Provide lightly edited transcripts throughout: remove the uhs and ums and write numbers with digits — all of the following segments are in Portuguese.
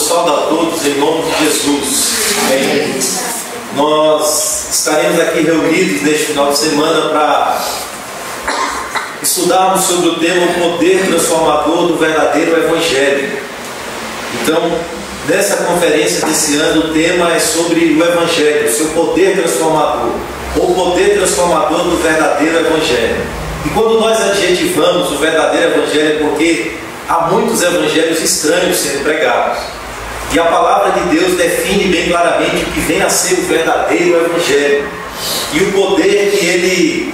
saúdo a todos em nome de Jesus. Amém. Nós estaremos aqui reunidos neste final de semana para estudarmos sobre o tema o poder transformador do verdadeiro Evangelho. Então, nessa conferência desse ano, o tema é sobre o Evangelho, seu poder transformador, ou o poder transformador do verdadeiro Evangelho. E quando nós adjetivamos o verdadeiro Evangelho, é porque há muitos evangelhos estranhos sendo pregados. E a palavra de Deus define bem claramente o que vem a ser o verdadeiro Evangelho e o poder que ele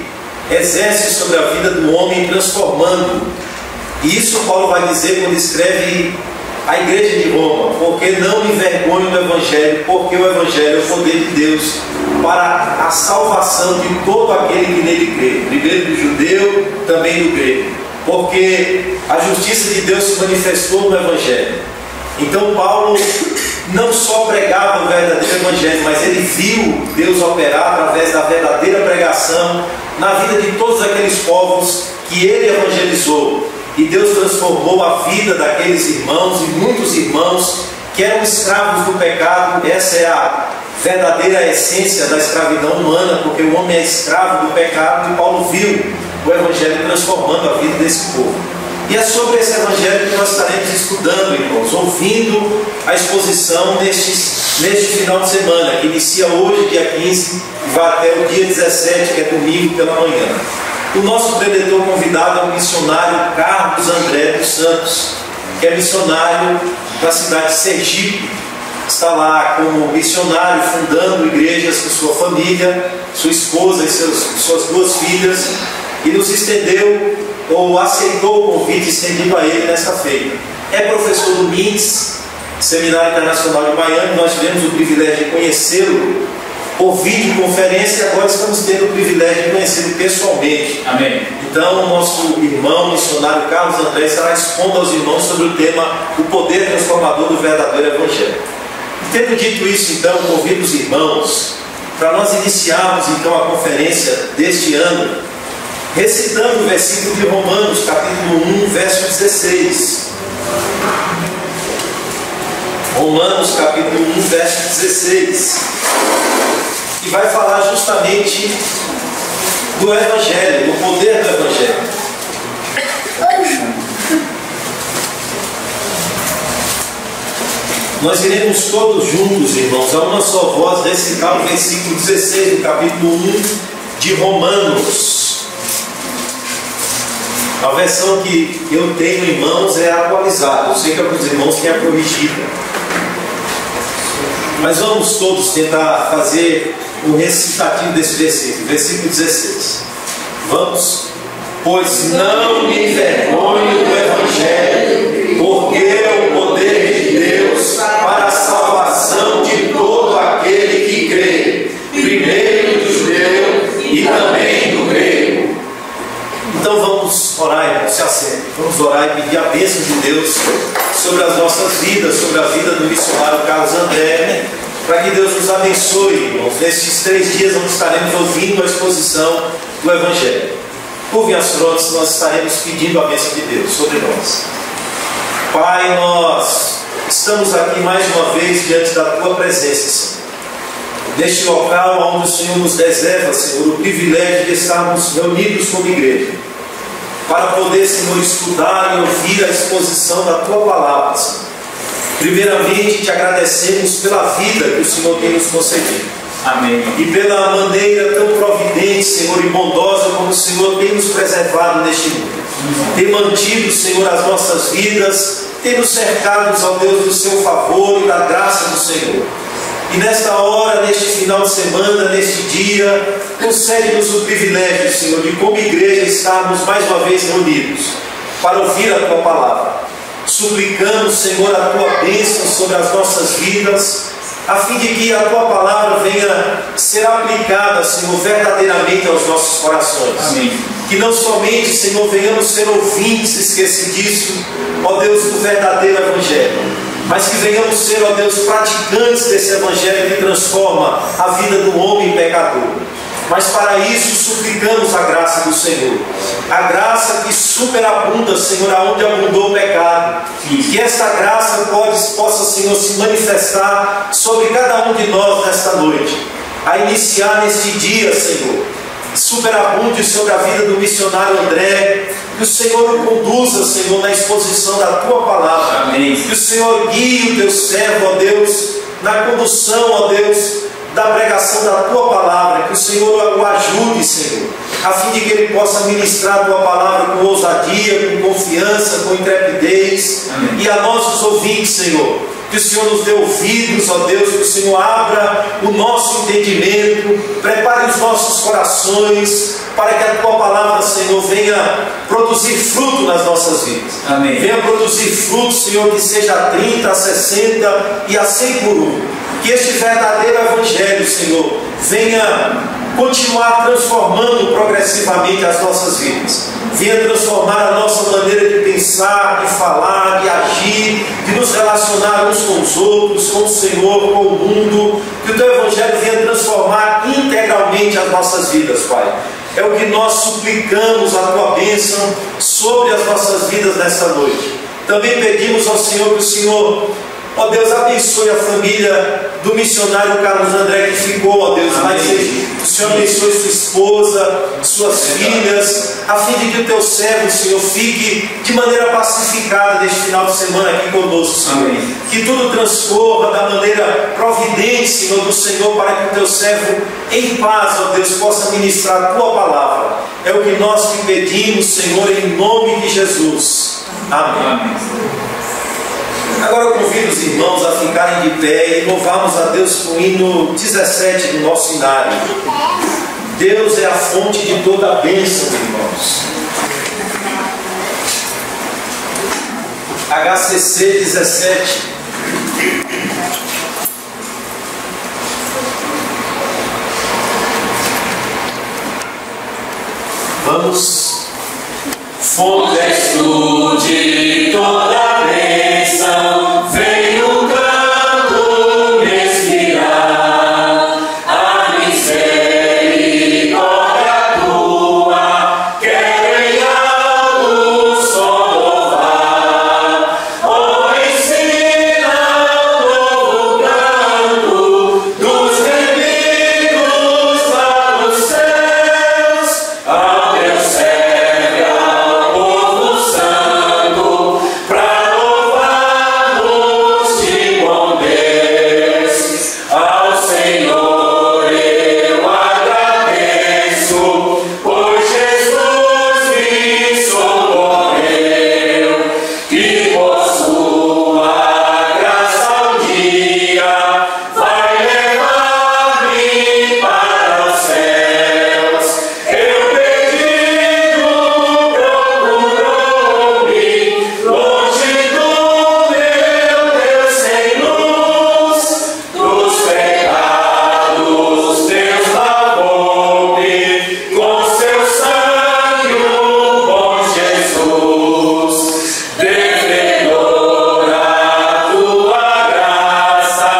exerce sobre a vida do homem, transformando. E isso Paulo vai dizer quando escreve à igreja de Roma: porque não me envergonho do Evangelho, porque o Evangelho é o poder de Deus para a salvação de todo aquele que nele crê, primeiro do judeu, também do grego, porque a justiça de Deus se manifestou no Evangelho. Então Paulo não só pregava o verdadeiro Evangelho, mas ele viu Deus operar através da verdadeira pregação na vida de todos aqueles povos que ele evangelizou. E Deus transformou a vida daqueles irmãos, e muitos irmãos que eram escravos do pecado. Essa é a verdadeira essência da escravidão humana, porque o homem é escravo do pecado, e Paulo viu o Evangelho transformando a vida desse povo. E é sobre esse Evangelho que nós estaremos estudando, irmãos, ouvindo a exposição neste final de semana, que inicia hoje, dia 15, e vai até o dia 17, que é domingo pela manhã. O nosso preletor convidado é o missionário Carlos André dos Santos, que é missionário da cidade de Sergipe. Está lá como missionário, fundando igrejas com sua família, sua esposa e suas duas filhas, e nos estendeu ou aceitou o convite estendido a ele nesta feita. É professor do MINS, Seminário Internacional de Miami. Nós tivemos o privilégio de conhecê-lo por videoconferência, e agora estamos tendo o privilégio de conhecê-lo pessoalmente. Amém. Então, o nosso irmão missionário Carlos André estará expondo aos irmãos sobre o tema o poder transformador do verdadeiro Evangelho. E tendo dito isso, então, convido os irmãos para nós iniciarmos então a conferência deste ano recitando o versículo de Romanos, capítulo 1, verso 16. Romanos, capítulo 1, verso 16. Que vai falar justamente do Evangelho, do poder do Evangelho. Nós iremos todos juntos, irmãos, a uma só voz, recitar o versículo 16 do capítulo 1 de Romanos. A versão que eu tenho em mãos é atualizada. Eu sei que alguns irmãos têm a corrigida. Mas vamos todos tentar fazer o recitativo desse versículo. Versículo 16. Vamos. Pois não me envergonho do Evangelho, porque é o poder de Deus para a salvação de todo aquele que crê, primeiro do judeu e também do grego. Então vamos orar, irmãos, se assentem. Vamos orar e pedir a bênção de Deus sobre as nossas vidas, sobre a vida do missionário Carlos André, para que Deus nos abençoe, irmãos, nesses 3 dias onde estaremos ouvindo a exposição do Evangelho. Curvem as frontes, nós estaremos pedindo a bênção de Deus sobre nós. Pai, nós estamos aqui mais uma vez diante da Tua presença, Senhor. Neste local onde o Senhor nos reserva, Senhor, o privilégio de estarmos reunidos como igreja, para poder, Senhor, estudar e ouvir a exposição da Tua palavra, Senhor. Primeiramente, te agradecemos pela vida que o Senhor tem nos concedido. Amém. E pela maneira tão providente, Senhor, e bondosa como o Senhor tem nos preservado neste mundo. Tem mantido, Senhor, as nossas vidas, tem nos cercado, ó Deus, do seu favor e da graça do Senhor. E nesta hora, neste final de semana, neste dia, concede-nos o privilégio, Senhor, de como igreja estarmos mais uma vez reunidos para ouvir a Tua palavra. Suplicamos, Senhor, a Tua bênção sobre as nossas vidas, a fim de que a Tua palavra venha ser aplicada, Senhor, verdadeiramente aos nossos corações. Amém. Que não somente, Senhor, venhamos ser ouvintes, esquece disso, ó Deus, do verdadeiro Evangelho, mas que venhamos ser, ó Deus, praticantes desse Evangelho que transforma a vida do homem pecador. Mas para isso suplicamos a graça do Senhor. A graça que superabunda, Senhor, aonde abundou o pecado. Que esta graça possa, Senhor, se manifestar sobre cada um de nós nesta noite. A iniciar neste dia, Senhor, superabunde sobre a vida do missionário André. Que o Senhor o conduza, Senhor, na exposição da Tua Palavra. Amém. Que o Senhor guie o Teu servo, ó Deus, na condução, ó Deus, da pregação da Tua Palavra. Que o Senhor o ajude, Senhor, a fim de que ele possa ministrar a Tua Palavra com ousadia, com confiança, com intrepidez. Amém. E a nós os ouvintes, Senhor, que o Senhor nos dê ouvidos, ó Deus, que o Senhor abra o nosso entendimento, prepare os nossos corações, para que a Tua Palavra, Senhor, venha produzir fruto nas nossas vidas. Amém. Venha produzir fruto, Senhor, que seja a 30, a 60 e a 100 por um. Que este verdadeiro Evangelho, Senhor, venha continuar transformando progressivamente as nossas vidas. Venha transformar a nossa maneira de pensar, de falar, de agir, de nos relacionar uns com os outros, com o Senhor, com o mundo. Que o Teu Evangelho venha transformar integralmente as nossas vidas, Pai. É o que nós suplicamos, a Tua bênção sobre as nossas vidas nesta noite. Também pedimos ao Senhor que o Senhor, ó Deus, abençoe a família do missionário Carlos André que ficou, ó Deus, lá em Sergipe. O Senhor abençoe sua esposa, suas filhas, a fim de que o Teu servo, Senhor, fique de maneira pacificada neste final de semana aqui conosco, Senhor. Amém. Que tudo transcorra da maneira providente, Senhor, do Senhor, para que o Teu servo, em paz, ó Deus, possa ministrar a Tua Palavra. É o que nós te pedimos, Senhor, em nome de Jesus. Amém. Amém. Agora eu convido os irmãos a ficarem de pé e louvarmos a Deus com o hino 17 do nosso inário. Deus é a fonte de toda a bênção, irmãos. HCC 17. Vamos. Fonte és tu de toda bênção, vem o canto me inspirar. A misericórdia tua, quero em alto som louvar. Oh, ensina o novo canto dos remidos lá nos céus, ao teu servo, ao povo santo, pra louvar-nos de bom Deus. Ao Senhor eu agradeço, pois Jesus me socorreu, que por sua graça um dia vai levar-me para os céus. Eu perdido procurou-me, longe do meu Deus sem luz, dos pecados Deus lavou-me, com seu sangue o bom Jesus. Devedor a tua graça,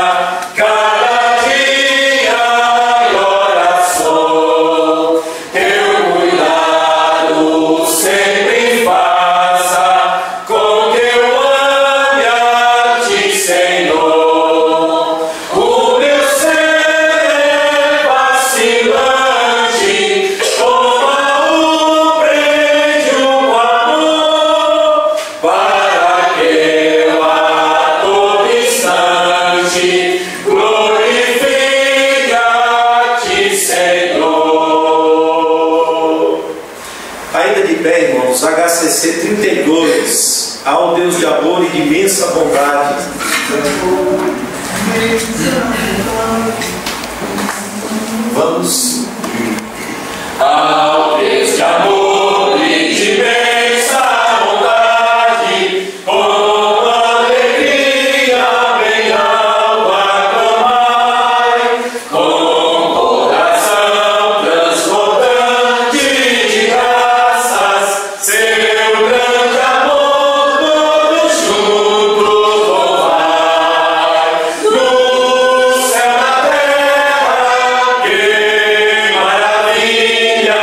cada dia em oração, teu cuidado sempre faça, com que eu ame a ti, Senhor. O meu ser é vacilante, toma-o, prende o amor, para que eu a todo instante glorifique a ti, Senhor. Ainda de pé, irmãos, HCC 32. Ao Deus de amor e de imensa bondade. Vamos. Ao Deus de amor e de imensa bondade, com alegria bem alto aclamai, com coração transbordante de graças, seu grande amor todos juntos louvai. No céu, na terra, que maravilha!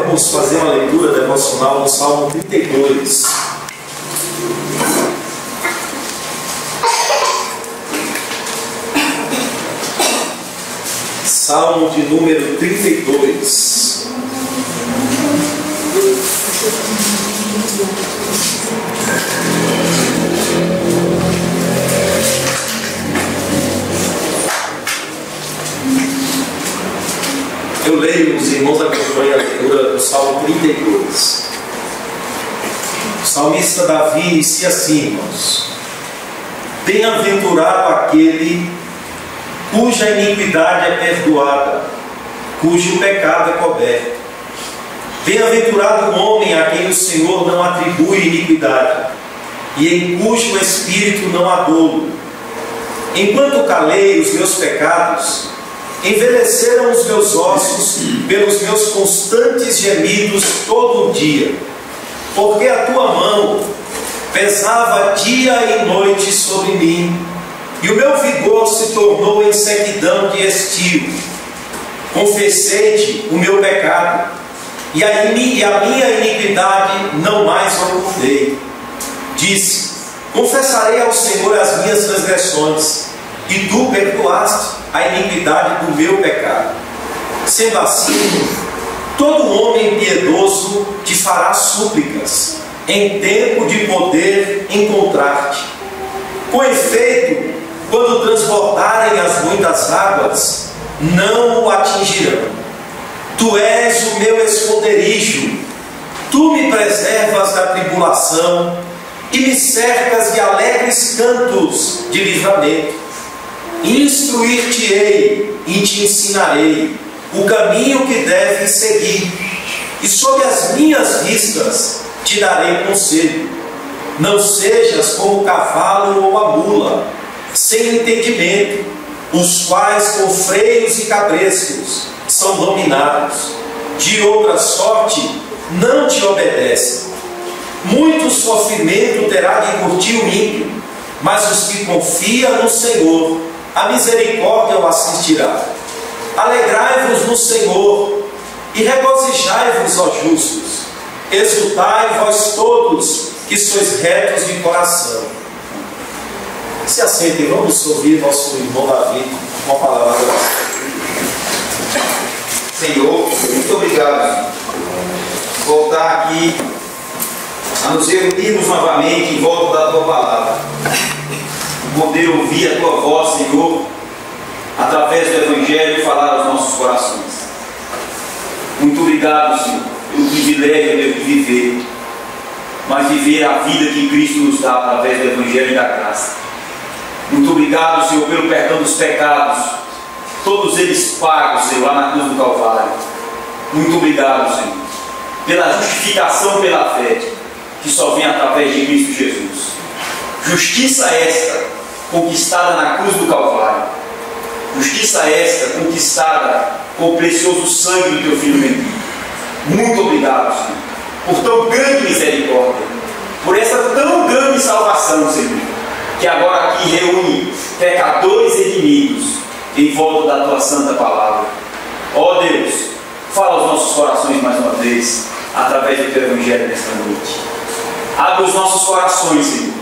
vamos fazer uma leitura devocional no Salmo 32. Salmo de número 32. Eu leio, os irmãos acompanham a leitura do Salmo 32. O salmista Davi inicia assim, irmãos: bem-aventurado aquele cuja iniquidade é perdoada, cujo pecado é coberto. Bem-aventurado o homem a quem o Senhor não atribui iniquidade, e em cujo espírito não há dolo. Enquanto calei os meus pecados, envelheceram os meus ossos pelos meus constantes gemidos todo o dia, porque a tua mão pesava dia e noite sobre mim, e o meu vigor se tornou em sequidão de estio. Confessei-te o meu pecado, e a minha iniquidade não mais ocultei. Disse: confessarei ao Senhor as minhas transgressões, e tu perdoaste a iniquidade do meu pecado. Sendo assim, todo homem piedoso te fará súplicas, em tempo de poder encontrar-te. Com efeito, quando transbordarem as muitas águas, não o atingirão. Tu és o meu esconderijo, tu me preservas da tribulação e me cercas de alegres cantos de livramento. Instruir-te-ei e te ensinarei o caminho que deves seguir, e sob as minhas vistas te darei conselho. Não sejas como o cavalo ou a mula, sem entendimento, os quais com freios e cabrescos são dominados. De outra sorte não te obedecem. Muito sofrimento terá de curtir o ímpio, mas os que confiam no Senhor, a misericórdia o assistirá. Alegrai-vos no Senhor e regozijai-vos, ó justos. Exultai vós todos que sois retos de coração. Se assentem, vamos ouvir nosso irmão Davi com a palavra de oração. Senhor, muito obrigado por voltar aqui a nos reunirmos novamente em volta da tua palavra, poder ouvir a tua voz, Senhor, através do Evangelho, falar aos nossos corações. Muito obrigado, Senhor, pelo privilégio de viver, mas viver a vida que Cristo nos dá através do Evangelho e da graça. Muito obrigado, Senhor, pelo perdão dos pecados, todos eles pagos, Senhor, lá na cruz do Calvário. Muito obrigado, Senhor, pela justificação pela fé, que só vem através de Cristo Jesus. Justiça esta conquistada na cruz do Calvário. Justiça esta conquistada com o precioso sangue do teu Filho bendito. Muito obrigado, Senhor, por tão grande misericórdia, por essa tão grande salvação, Senhor, que agora aqui reúne pecadores e inimigos em volta da tua santa palavra. Ó Deus, fala aos nossos corações mais uma vez, através do teu Evangelho nesta noite. Abre os nossos corações, Senhor,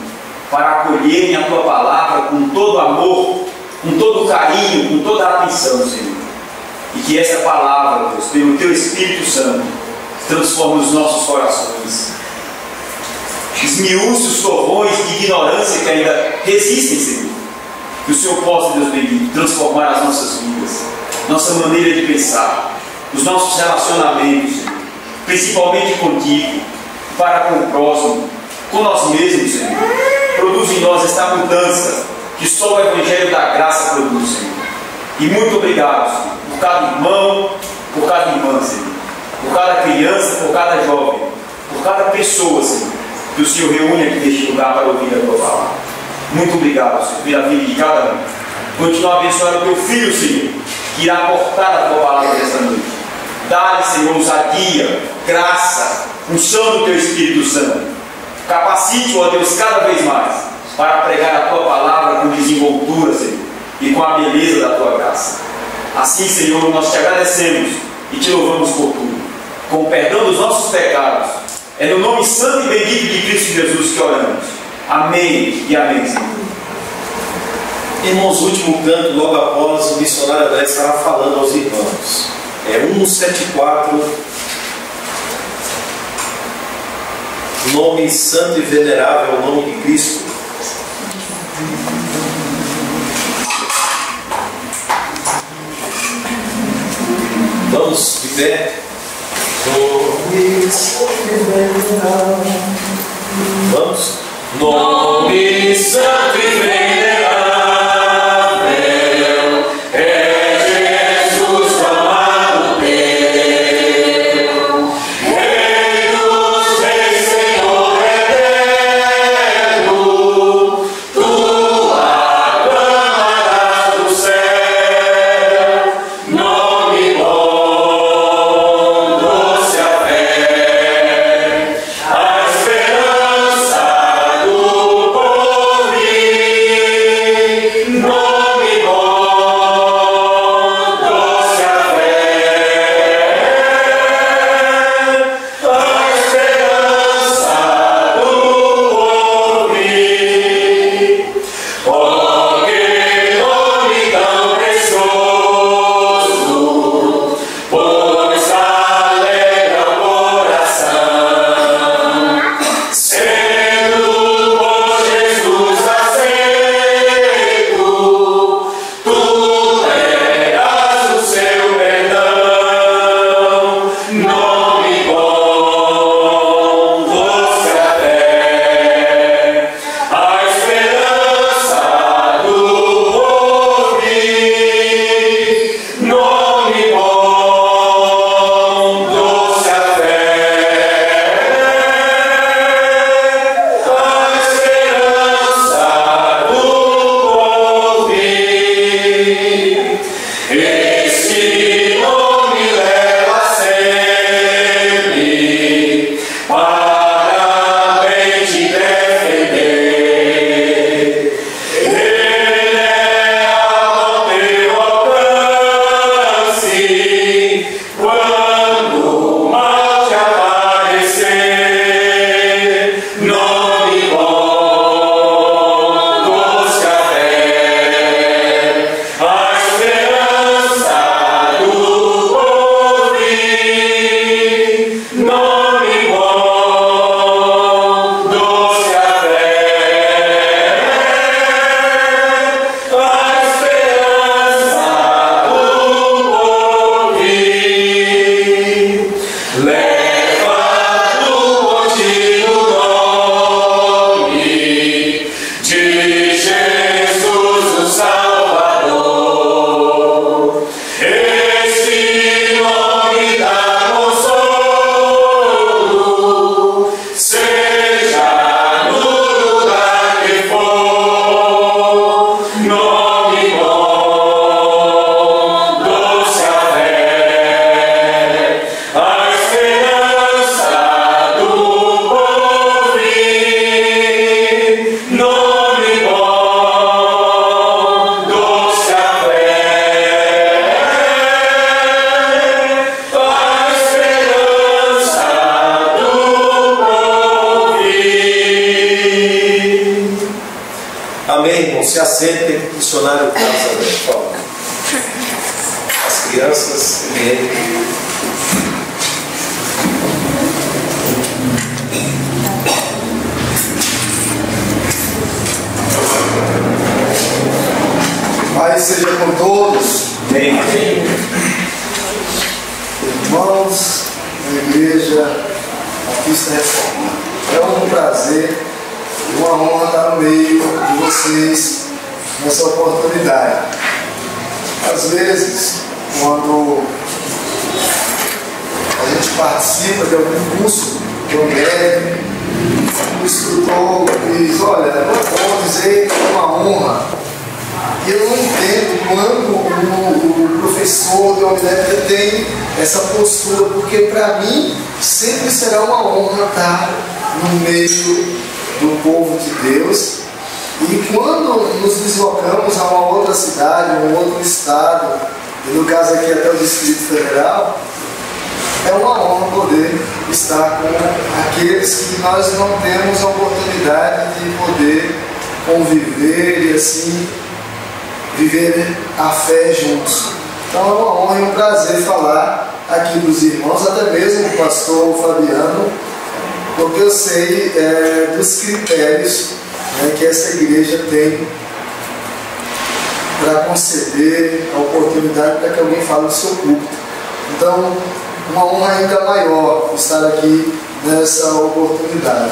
para acolherem a tua palavra com todo amor, com todo carinho, com toda a atenção, Senhor. E que essa palavra, Deus, pelo teu Espírito Santo, transforme os nossos corações. Esmiúce os torrões de ignorância que ainda resistem, Senhor. Que o Senhor possa, Deus bendito, transformar as nossas vidas, nossa maneira de pensar, os nossos relacionamentos, Senhor, principalmente contigo, para com o próximo, com nós mesmos, Senhor. Produz em nós esta mudança que só o Evangelho da graça produz, Senhor. E muito obrigado, Senhor, por cada irmão, por cada irmã, Senhor, por cada criança, por cada jovem, por cada pessoa, Senhor, que o Senhor reúne aqui neste lugar para ouvir a tua palavra. Muito obrigado, Senhor, pela vida de cada um. Continua abençoando o teu Filho, Senhor, que irá portar a tua palavra nesta noite. Dá-lhe, Senhor, ousadia, graça, unção do teu Espírito Santo. Capacite-o, ó Deus, cada vez mais para pregar a tua palavra com desenvoltura, Senhor, e com a beleza da tua graça. Assim, Senhor, nós te agradecemos e te louvamos por tudo. com o perdão dos nossos pecados. É no nome santo e bendito de Cristo Jesus que oramos. Amém e amém, Senhor. Irmãos, o último canto, logo após, o missionário André estará falando aos irmãos. É 174. Nome santo e venerável é o nome de Cristo. Vamos de pé. Nome santo e venerável. Vamos. Nome santo e venerável é Jesus amado teu, Rei dos reis, Senhor eterno, tu aclamarás do céu, nome bom, doce a fé, a esperança do porvir, nome bom, doce a fé, a esperança do porvir. Oh, que nome tão precioso, pois alegra o coração, sendo por Jesus aceito, tu terás o seu perdão, nome bom, doce a fé, a esperança do porvir, nome bom, doce a fé, a esperança do porvir. Este nome leva sempre para bem te defender. Ele é ao teu alcance quando o mal te aparecer. Nome bom, doce a fé, a esperança do porvir. Nome bom, doce a fé, a esperança do porvir. Leva no contínuo nome de Jesus o Salvador. Esse nome dá consolo, seja no lugar que for. Nome bom, doce a fé, a esperança do porvir. Nome bom, doce a fé, a esperança do porvir. Amém, irmão. Se assentem, missionário Carlos André, por favor. As crianças vêm. Paz seja com todos, Amém. irmãos da Igreja Batista Reformada. É um prazer e uma honra estar no meio de vocês nessa oportunidade. Às vezes, quando a gente participa de algum curso de um médico, o instrutor diz: olha, não vou dizer que é uma honra. E eu não entendo quando o professor de homilética tem essa postura, porque para mim sempre será uma honra estar no meio do povo de Deus. E quando nos deslocamos a uma outra cidade, um outro estado, e no caso aqui até o Distrito Federal, é uma honra poder estar com aqueles que nós não temos a oportunidade de poder conviver e assim viver a fé juntos. Então é uma honra e um prazer falar aqui dos irmãos, até mesmo do pastor Fabiano, porque eu sei dos critérios que essa igreja tem para conceder a oportunidade para que alguém fale no seu culto. Então, uma honra ainda maior estar aqui nessa oportunidade.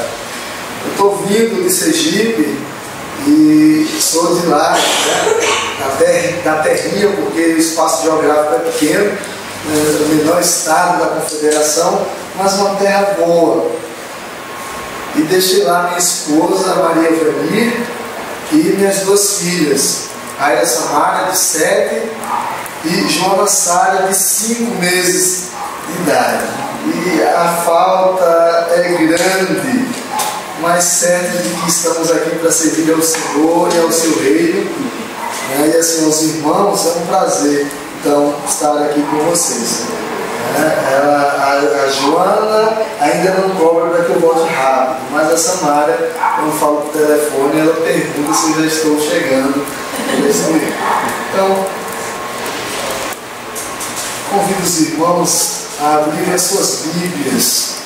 Eu estou vindo de Sergipe e sou de lá, né, da terrinha, porque o espaço geográfico é pequeno, o menor estado da confederação, mas uma terra boa. E deixei lá minha esposa, Maria Venir, e minhas duas filhas, Aira Samara, de 7, e Joana Sara, de 5 meses de idade. E a falta é grande, mas certo de que estamos aqui para servir ao Senhor e ao seu reino. E assim, aos irmãos, é um prazer, então, estar aqui com vocês. A Joana ainda não cobra para que eu volte rápido, mas a Samara, quando falo por telefone, ela pergunta se eu já estou chegando. Então, convido os irmãos a abrirem as suas Bíblias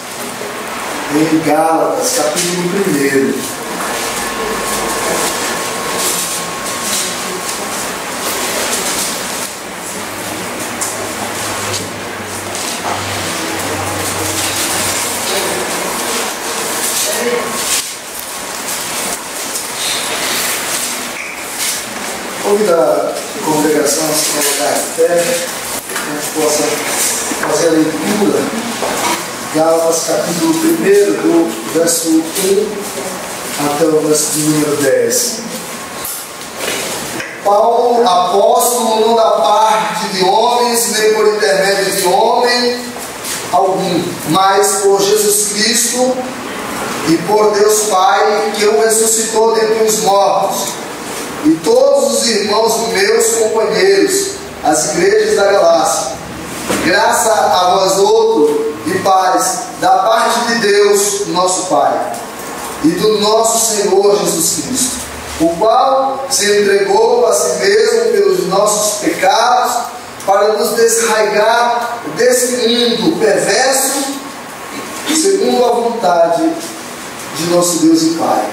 em Gálatas, capítulo 1. Convido a congregação a se colocar de pé, que a gente possa fazer a leitura. Gálatas capítulo 1, do verso 1 até o verso de número 10. Paulo, apóstolo, não da parte de homens, nem por intermédio de homem algum, mas por Jesus Cristo e por Deus Pai, que o ressuscitou dentre os mortos, e todos os irmãos meus companheiros, as igrejas da Galácia. Graça a vós outros e paz da parte de Deus, nosso Pai, e do nosso Senhor Jesus Cristo, o qual se entregou a si mesmo pelos nossos pecados, para nos desarraigar desse mundo perverso, segundo a vontade de nosso Deus e Pai,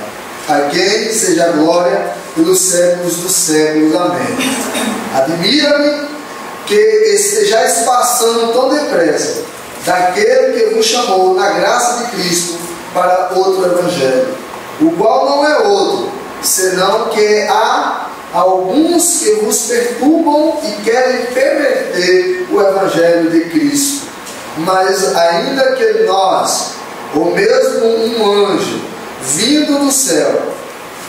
a quem seja a glória pelos séculos dos séculos. Amém. Admira-me que estejais passando tão depressa daquele que vos chamou na graça de Cristo para outro evangelho, o qual não é outro, senão que há alguns que vos perturbam e querem perverter o evangelho de Cristo. Mas ainda que nós, ou mesmo um anjo vindo do céu,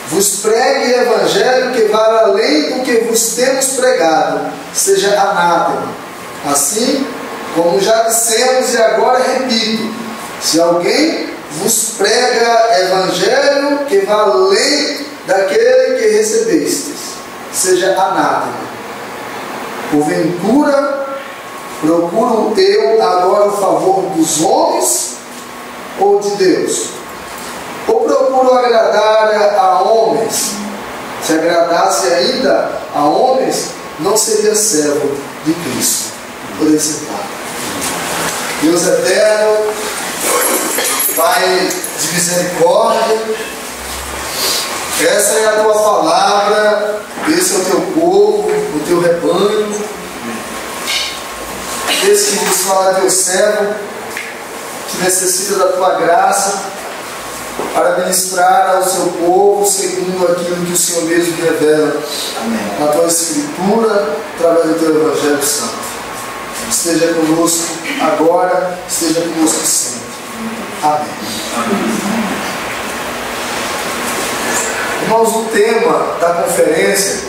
vos pregue evangelho que vá além do que vos temos pregado, seja anátema. Assim, como já dissemos e agora repito, se alguém vos prega evangelho que vá além daquele que recebestes, seja anátema. Porventura, procuro eu agora o favor dos homens ou de Deus? Ou procuro agradar a homens? Se agradasse ainda a homens, não seria servo de Cristo. Poder sentar. Deus eterno, Pai de misericórdia, essa é a tua palavra, esse é o teu povo, o teu rebanho, esse que nos fala teu servo, que necessita da tua graça, para ministrar ao seu povo segundo aquilo que o Senhor mesmo revela. Amém. Na tua Escritura, através do teu Evangelho Santo. Esteja conosco agora, esteja conosco sempre. Amém. Amém. Irmãos, o tema da conferência,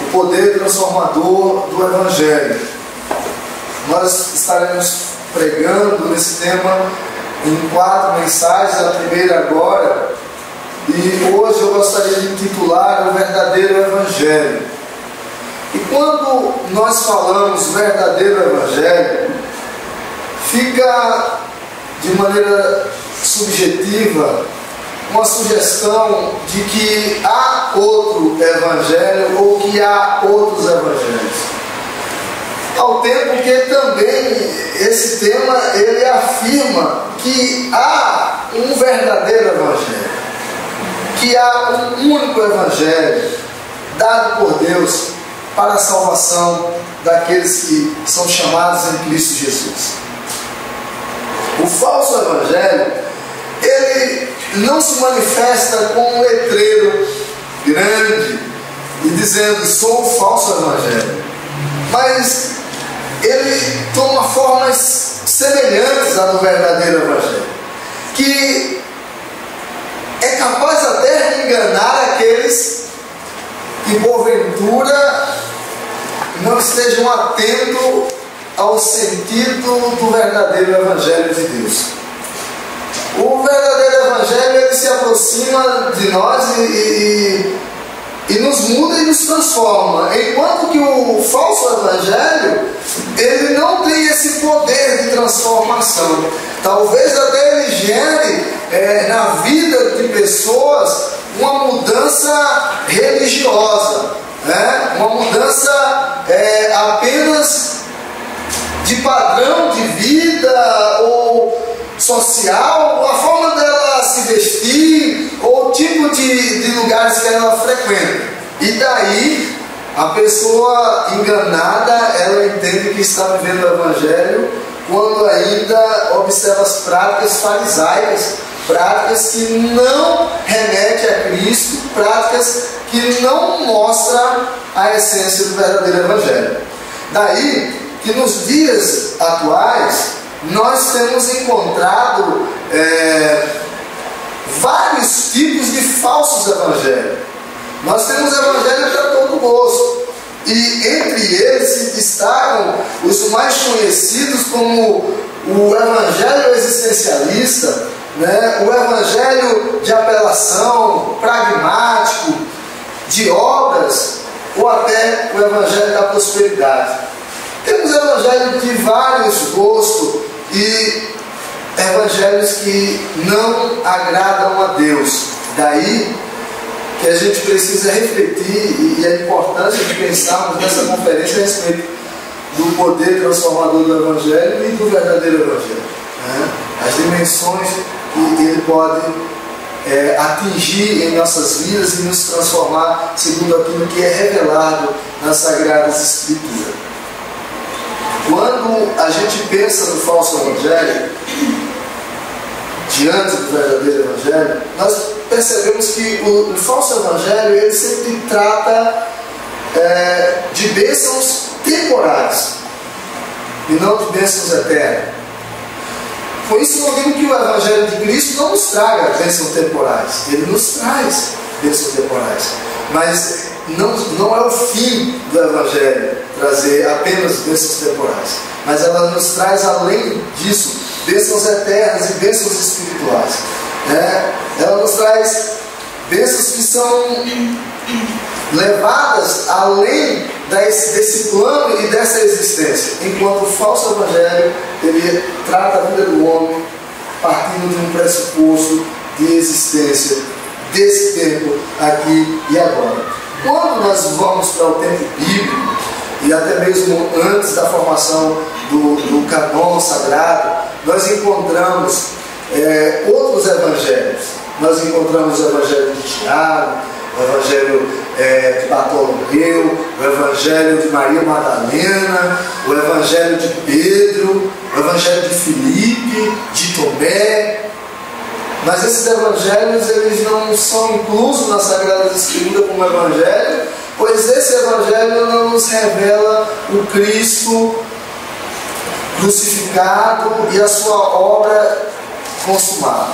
o poder transformador do Evangelho. Nós estaremos pregando nesse tema em 4 mensagens, a primeira agora, e hoje eu gostaria de intitular o verdadeiro Evangelho. E quando nós falamos verdadeiro Evangelho, fica de maneira subjetiva uma sugestão de que há outro evangelho ou que há outros evangelhos. Ao tempo que também esse tema ele afirma que há um verdadeiro evangelho, que há um único evangelho dado por Deus para a salvação daqueles que são chamados em Cristo Jesus. O falso evangelho, ele não se manifesta com um letreiro grande e dizendo sou o falso evangelho, mas ele toma formas semelhantes à do verdadeiro evangelho, que é capaz até de enganar aqueles que porventura não estejam atentos ao sentido do verdadeiro evangelho de Deus. O verdadeiro evangelho ele se aproxima de nós e nos muda e nos transforma, enquanto que o falso evangelho ele não tem esse poder de transformação. Talvez até ele gere na vida de pessoas uma mudança religiosa, né? Uma mudança apenas de padrão de vida ou social, a forma dela se vestir ou o tipo de lugares que ela frequenta. E daí a pessoa enganada, ela entende que está vivendo o evangelho quando ainda observa as práticas farisaicas, práticas que não remetem a Cristo, práticas que não mostram a essência do verdadeiro evangelho. Daí que nos dias atuais nós temos encontrado vários tipos de falsos evangelhos. Nós temos evangelho para todo gosto, e entre eles se destacam os mais conhecidos como o evangelho existencialista, né? O evangelho de apelação, pragmático, de obras, ou até o evangelho da prosperidade. Temos evangelhos de vários gostos e evangelhos que não agradam a Deus. Daí que a gente precisa refletir e a importância de pensarmos nessa conferência a respeito do poder transformador do evangelho e do verdadeiro evangelho, né? As dimensões que ele pode atingir em nossas vidas e nos transformar segundo aquilo que é revelado nas Sagradas Escrituras. Quando a gente pensa no falso evangelho, diante do verdadeiro evangelho, nós percebemos que o falso evangelho ele sempre trata de bênçãos temporais e não de bênçãos eternas. Por isso eu digo que o evangelho de Cristo não nos traga bênçãos temporais, ele nos traz bênçãos temporais, mas não é o fim do evangelho trazer apenas bênçãos temporais, mas ela nos traz além disso bênçãos eternas e bênçãos espirituais, né? Ela nos traz bênçãos que são levadas além desse plano e dessa existência, enquanto o falso evangelho ele trata a vida do homem partindo de um pressuposto de existência desse tempo aqui e agora. Quando nós vamos para o tempo bíblico e até mesmo antes da formação do canon sagrado, nós encontramos outros evangelhos. Nós encontramos o evangelho de Tiago, o evangelho de Bartolomeu, o evangelho de Maria Madalena, o evangelho de Pedro, o evangelho de Filipe, de Tomé. Mas esses evangelhos eles não são inclusos nas Sagradas Escrituras como evangelho, pois esse evangelho não nos revela o Cristo crucificado e a sua obra consumada.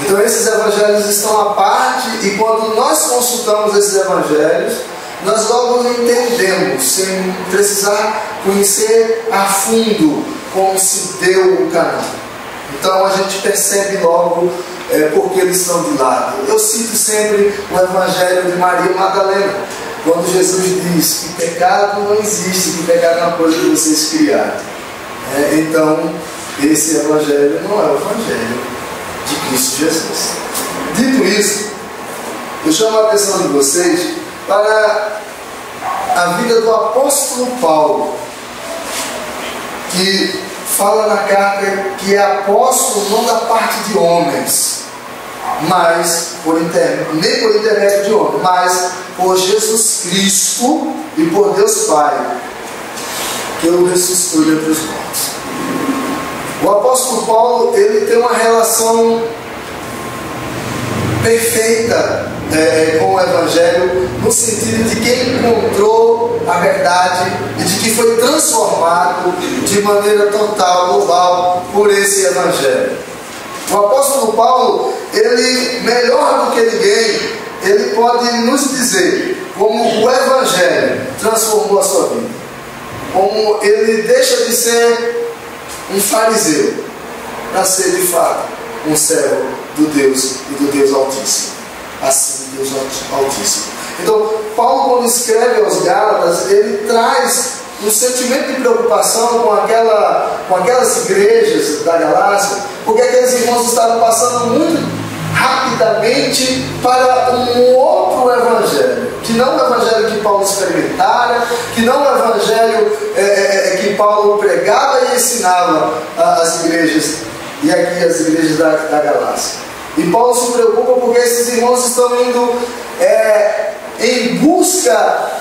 Então esses evangelhos estão à parte, e quando nós consultamos esses evangelhos, nós logo entendemos, sem precisar conhecer a fundo como se deu o caminho. Então a gente percebe logo porque eles estão de lado. Eu cito sempre o evangelho de Maria Madalena, quando Jesus diz que pecado não existe, que pecado é uma coisa que vocês criaram. Então esse evangelho não é o evangelho de Cristo Jesus. Dito isso, eu chamo a atenção de vocês para a vida do apóstolo Paulo, que fala na carta que é apóstolo não da parte de homens, mas nem por intermédio de homem, mas por Jesus Cristo e por Deus Pai, que o ressuscitou dentre os mortos. O apóstolo Paulo, ele tem uma relação perfeita com o Evangelho, no sentido de que encontrou a verdade e de que foi transformado de maneira total, global, por esse Evangelho. O apóstolo Paulo, ele, melhor do que ninguém, ele pode nos dizer como o Evangelho transformou a sua vida, como ele deixa de ser um fariseu para ser de fato um servo do Deus e do Deus Altíssimo, assim Deus Altíssimo. Então, Paulo, quando escreve aos Gálatas, ele traz um sentimento de preocupação com aquelas igrejas da Galácia, porque aqueles irmãos estavam passando muito rapidamente para um outro evangelho, que não o evangelho que Paulo experimentara, que não o evangelho que Paulo pregava e ensinava às igrejas, e aqui as igrejas da Galácia. E Paulo se preocupa porque esses irmãos estão indo em busca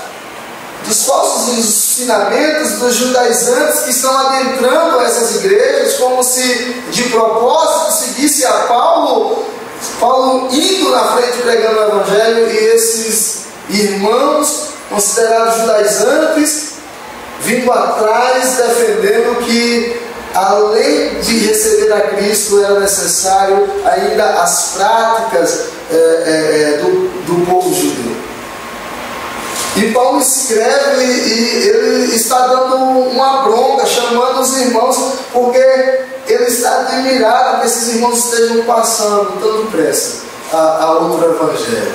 dos falsos ensinamentos dos judaizantes que estão adentrando essas igrejas, como se de propósito seguisse a Paulo indo na frente pregando o Evangelho, e esses irmãos considerados judaizantes vindo atrás defendendo que além de receber a Cristo era necessário ainda as práticas do povo judeu. E Paulo escreve e ele está dando uma bronca, chamando os irmãos, porque ele está admirado que esses irmãos estejam passando tão depressa a outro evangelho.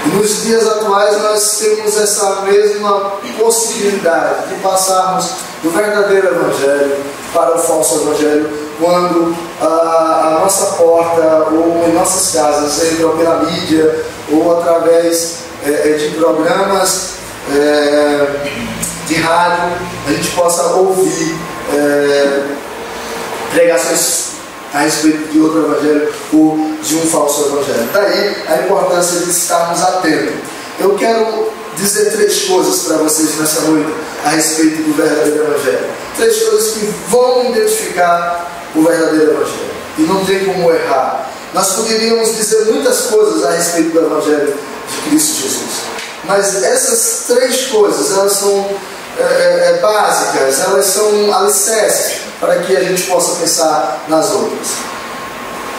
E nos dias atuais nós temos essa mesma possibilidade de passarmos do verdadeiro evangelho para o falso evangelho, quando a nossa porta ou em nossas casas entram pela mídia ou através de programas de rádio, a gente possa ouvir pregações a respeito de outro evangelho ou de um falso evangelho. Daí a importância de estarmos atentos. Eu quero dizer 3 coisas para vocês nessa noite a respeito do verdadeiro evangelho. 3 coisas que vão identificar o verdadeiro evangelho, e não tem como errar. Nós poderíamos dizer muitas coisas a respeito do evangelho de Cristo Jesus, mas essas 3 coisas, elas são básicas, elas são alicerces para que a gente possa pensar nas outras.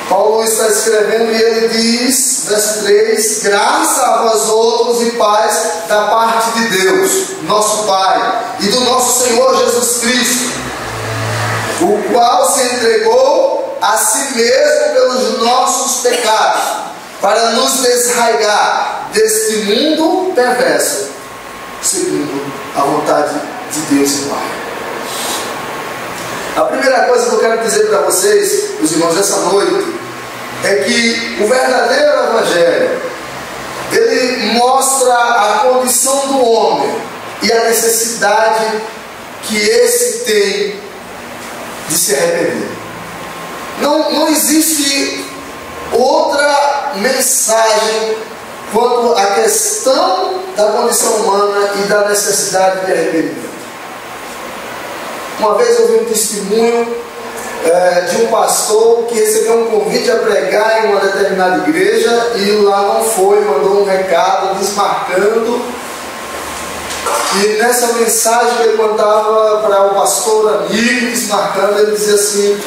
Paulo está escrevendo e ele diz, verso 3: graça a vós outros e paz da parte de Deus, nosso Pai, e do nosso Senhor Jesus Cristo, o qual se entregou a si mesmo pelos nossos pecados, para nos desarraigar deste mundo perverso, segundo a vontade de Deus e Pai. A primeira coisa que eu quero dizer para vocês, meus irmãos, essa noite, é que o verdadeiro evangelho, ele mostra a condição do homem e a necessidade que esse tem de se arrepender. Não existe outra mensagem quanto à questão da condição humana e da necessidade de arrependimento. Uma vez eu vi um testemunho de um pastor que recebeu um convite a pregar em uma determinada igreja e lá não foi, mandou um recado desmarcando, e nessa mensagem que ele mandava para o pastor amigo desmarcando, ele dizia assim,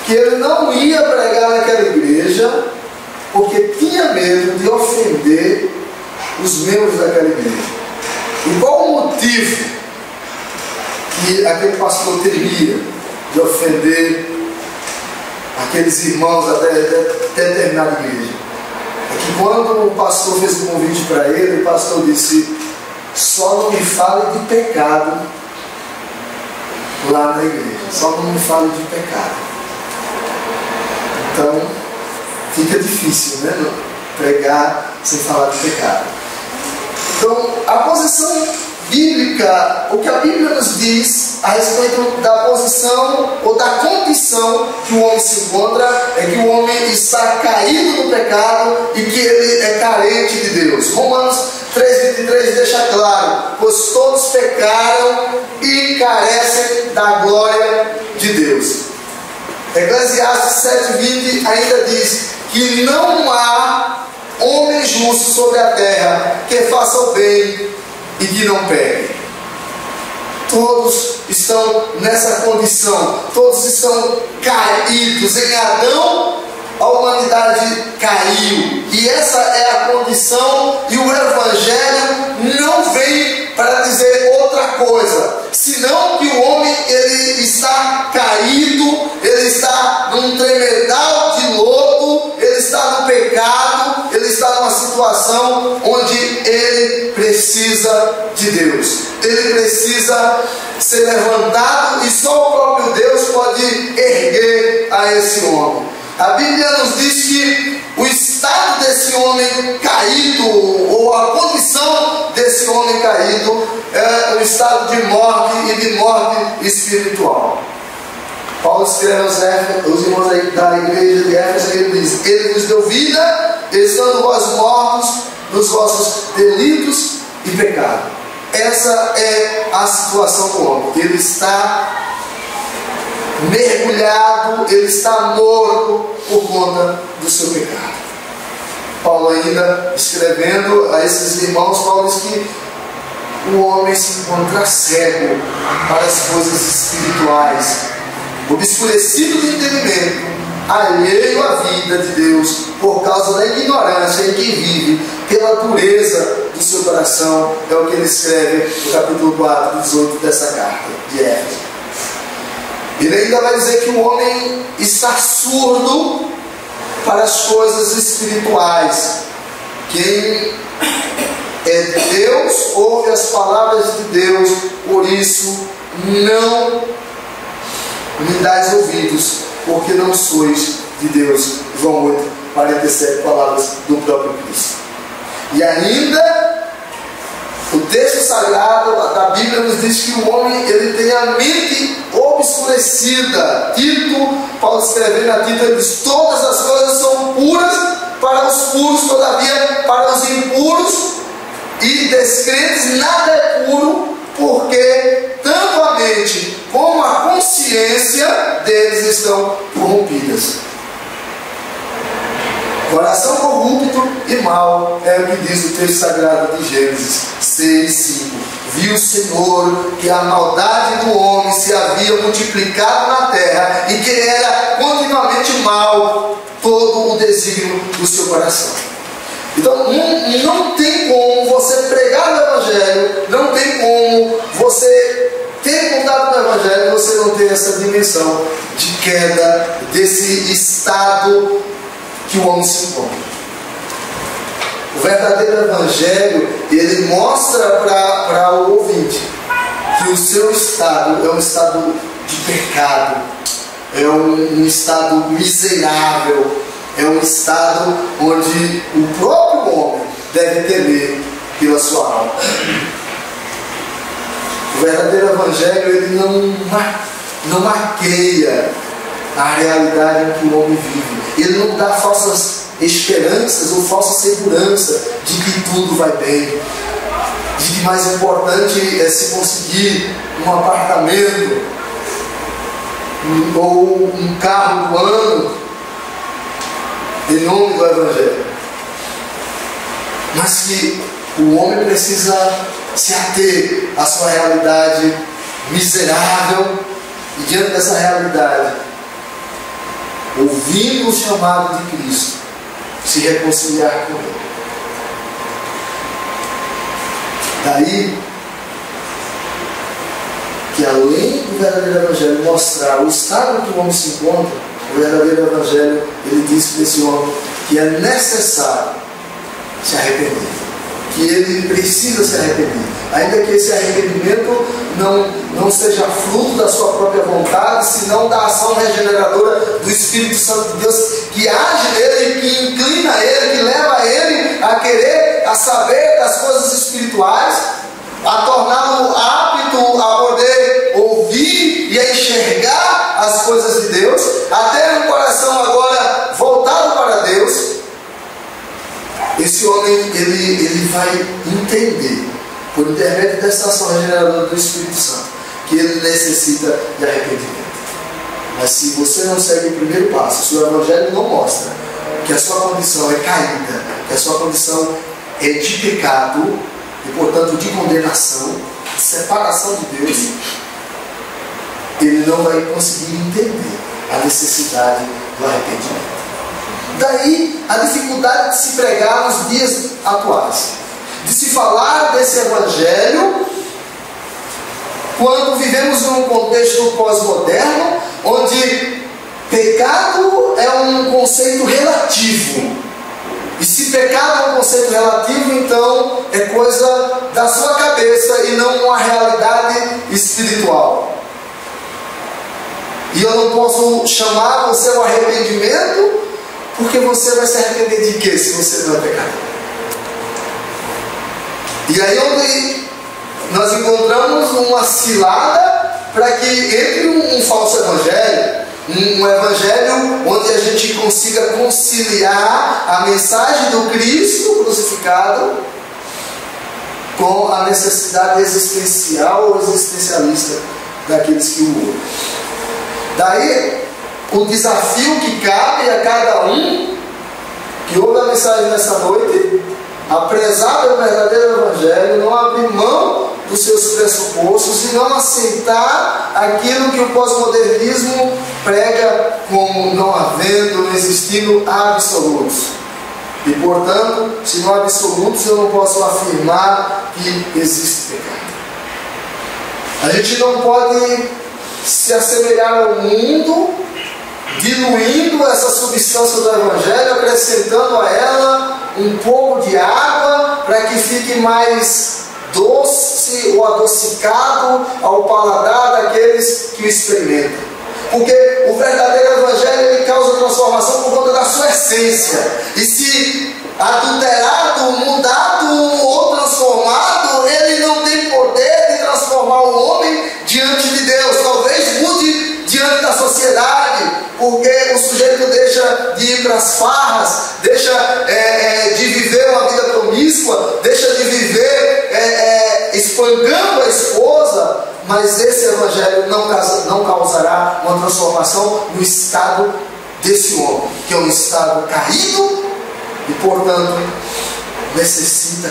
que ele não ia pregar naquela igreja porque tinha medo de ofender os membros daquela igreja. E qual o motivo que aquele pastor teria de ofender aqueles irmãos da determinada igreja? É que quando o pastor fez um convite para ele, o pastor disse: só não me fale de pecado, lá na igreja. Só não me fale de pecado. Então, fica difícil, né? Pregar sem falar de pecado. Então, a posição bíblica, o que a Bíblia nos diz a respeito da posição ou da condição que o homem se encontra, é que o homem está caído no pecado e que ele é carente de Deus. Romanos 3,23 deixa claro: pois todos pecaram e carecem da glória de Deus. Eclesiastes 7,20 ainda diz que não há homem justo sobre a terra que faça o bem e que não pegue. Todos estão nessa condição, todos estão caídos. Em Adão a humanidade caiu, e essa é a condição, e o Evangelho não vem para dizer outra coisa, senão que o homem ele está caído, ele está num tremedal de lodo, ele está no pecado, ele está numa situação onde ele precisa de Deus, ele precisa ser levantado, e só o próprio Deus pode erguer a esse homem. A Bíblia nos diz que o estado desse homem caído, ou a condição desse homem caído, é um estado de morte, e de morte espiritual. Paulo escreve aos irmãos da igreja de Éfeso, ele diz: ele vos deu vida, estando vós mortos nos vossos delitos e pecados. Essa é a situação do homem. Ele está mergulhado, ele está morto por conta do seu pecado. Paulo ainda escrevendo a esses irmãos, Paulo diz que o homem se encontra cego para as coisas espirituais, obscurecido de entendimento, alheio à vida de Deus por causa da ignorância em que vive, pela dureza do seu coração. É o que ele escreve no capítulo 4, 18 dessa carta de Éfeso. Ele ainda vai dizer que o homem está surdo para as coisas espirituais. Quem é de Deus ouve as palavras de Deus, por isso não me dais ouvidos, porque não sois de Deus. João 8, 47, palavras do próprio Cristo. E ainda o texto sagrado da Bíblia nos diz que o homem ele tem a mente obscurecida. Tito, Paulo escrevendo a Tito, ele diz: todas as coisas são puras para os puros, todavia para os impuros e descrentes nada é puro, porque tanto a mente como a consciência deles estão corrompidas. Coração corrupto e mau, é o que diz o texto sagrado de Gênesis 6:5. Viu o Senhor que a maldade do homem se havia multiplicado na terra, e que era continuamente mau todo o desígnio do seu coração. Então não tem como você pregar o Evangelho, não tem como você ter contato com o Evangelho, você não ter essa dimensão de queda, desse estado que o homem se encontra. O verdadeiro Evangelho, ele mostra para o ouvinte que o seu estado é um estado de pecado, é um estado miserável, é um estado onde o próprio homem deve temer pela sua alma. O verdadeiro Evangelho, ele não maqueia a realidade em que o homem vive. Ele não dá falsas esperanças ou falsa segurança de que tudo vai bem, de que mais importante é se conseguir um apartamento ou um carro do ano, em nome do Evangelho. Mas que o homem precisa se ater à sua realidade miserável, e diante dessa realidade, ouvindo o chamado de Cristo, se reconciliar com Ele. Daí que, além do verdadeiro Evangelho mostrar o estado que o homem se encontra, o verdadeiro Evangelho, ele diz para esse homem que é necessário se arrepender. que ele precisa se arrepender, ainda que esse arrependimento não seja fruto da sua própria vontade, senão da ação regeneradora do Espírito Santo de Deus, que age nele, que inclina ele, que leva ele a querer, a saber das coisas espirituais, a torná-lo apto a poder ouvir e a enxergar as coisas de Deus, a ter um coração agora voltado para Deus. Esse homem, ele vai entender, por intermédio dessa ação regeneradora do Espírito Santo, que ele necessita de arrependimento. Mas se você não segue o primeiro passo, se o Evangelho não mostra que a sua condição é caída, que a sua condição é de pecado, e portanto de condenação, de separação de Deus, ele não vai conseguir entender a necessidade do arrependimento. Daí a dificuldade de se pregar nos dias atuais, de se falar desse Evangelho quando vivemos em um contexto pós-moderno, onde pecado é um conceito relativo. E se pecado é um conceito relativo, então é coisa da sua cabeça e não uma realidade espiritual. E eu não posso chamar você ao arrependimento, porque você vai se arrepender de quê se você não é pecador? E aí onde nós encontramos uma cilada para que entre um falso evangelho, um evangelho onde a gente consiga conciliar a mensagem do Cristo crucificado com a necessidade existencial ou existencialista daqueles que o ouvem. Daí o desafio que cabe a cada um que ouve a mensagem nessa noite, aprezar pelo verdadeiro evangelho, não abrir mão dos seus pressupostos e não aceitar aquilo que o pós-modernismo prega como não havendo, não existindo absolutos. E portanto, se não há absolutos, eu não posso afirmar que existe pecado. A gente não pode se assemelhar ao mundo, diluindo essa substância do Evangelho, acrescentando a ela um pouco de água para que fique mais doce ou adocicado ao paladar daqueles que o experimentam. Porque o verdadeiro Evangelho ele causa transformação por conta da sua essência. E se adulterado, mudado ou transformado, ele não tem poder de transformar o homem diante de Deus. Talvez mude diante da sociedade, porque o sujeito deixa de ir para as farras, deixa de viver uma vida promíscua, deixa de viver espancando a esposa, mas esse evangelho não causará uma transformação no estado desse homem, que é um estado caído e, portanto,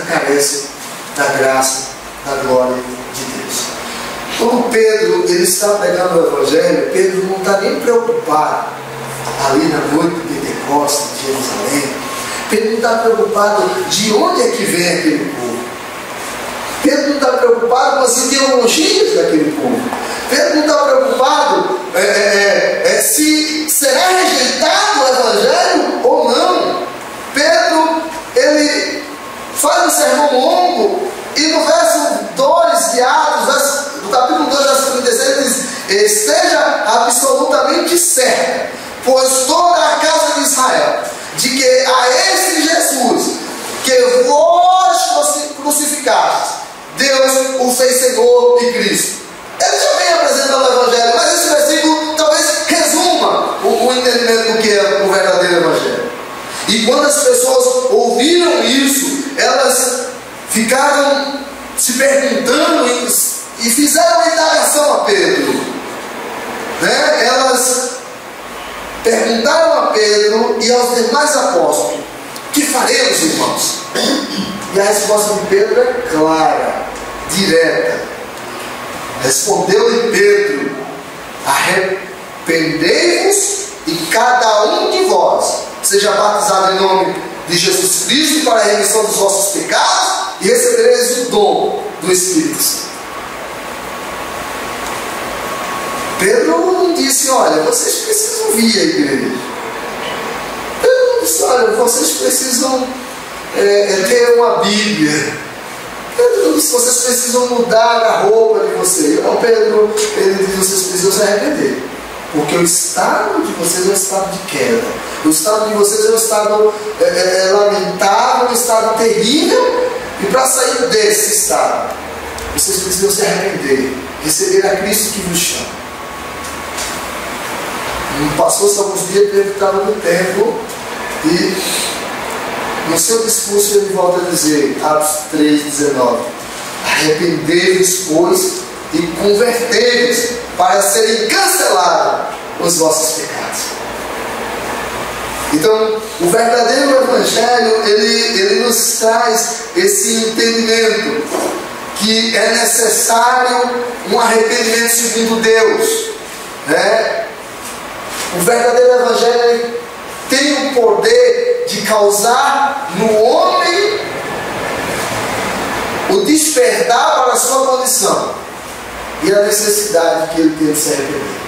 carece da graça, da glória de Deus. Quando Pedro ele está pregando o Evangelho, Pedro não está nem preocupado ali na noite de Pentecostes, de Jerusalém. Pedro não está preocupado de onde é que vem aquele povo. Pedro não está preocupado com as ideologias daquele povo. Pedro não está preocupado se será rejeitado o Evangelho ou não. Pedro, ele faz um sermão longo e no verso 2 de Atos, no capítulo 2, verso 36, ele diz: esteja absolutamente certo, pois toda a casa de Israel, de que a esse Jesus, que vós crucificastes, Deus o fez Senhor e Cristo. Ele já vem apresentando o Evangelho, mas esse versículo talvez resuma o entendimento do que é o verdadeiro Evangelho. E quando as pessoas ouviram isso, elas ficaram se perguntando e fizeram uma indagação a Pedro. Elas perguntaram a Pedro e aos demais apóstolos: que faremos, irmãos? E a resposta de Pedro é clara, direta. Respondeu-lhe Pedro: arrependei-vos e cada um de vós seja batizado em nome de Jesus Cristo para a remissão dos vossos pecados e recebereis o dom do Espírito Santo. Pedro não disse: olha, vocês precisam vir à igreja. Pedro não disse: olha, vocês precisam ter uma Bíblia. Vocês precisam mudar a roupa de vocês. Então Pedro, ele diz: vocês precisam se arrepender, porque o estado de vocês é um estado de queda. O estado de vocês é um estado lamentável, um estado terrível. E para sair desse estado, vocês precisam se arrepender, receber a Cristo que vos chama. Passou-se alguns dias, Pedro estava no templo e no seu discurso ele volta a dizer, Atos 3,19: arrependei-vos, pois, e convertei-vos, para serem cancelados os vossos pecados. Então, o verdadeiro Evangelho, ele nos traz esse entendimento que é necessário um arrependimento segundo Deus, né? O verdadeiro Evangelho tem o poder de causar no homem o despertar para a sua condição e a necessidade que ele tem de se arrepender.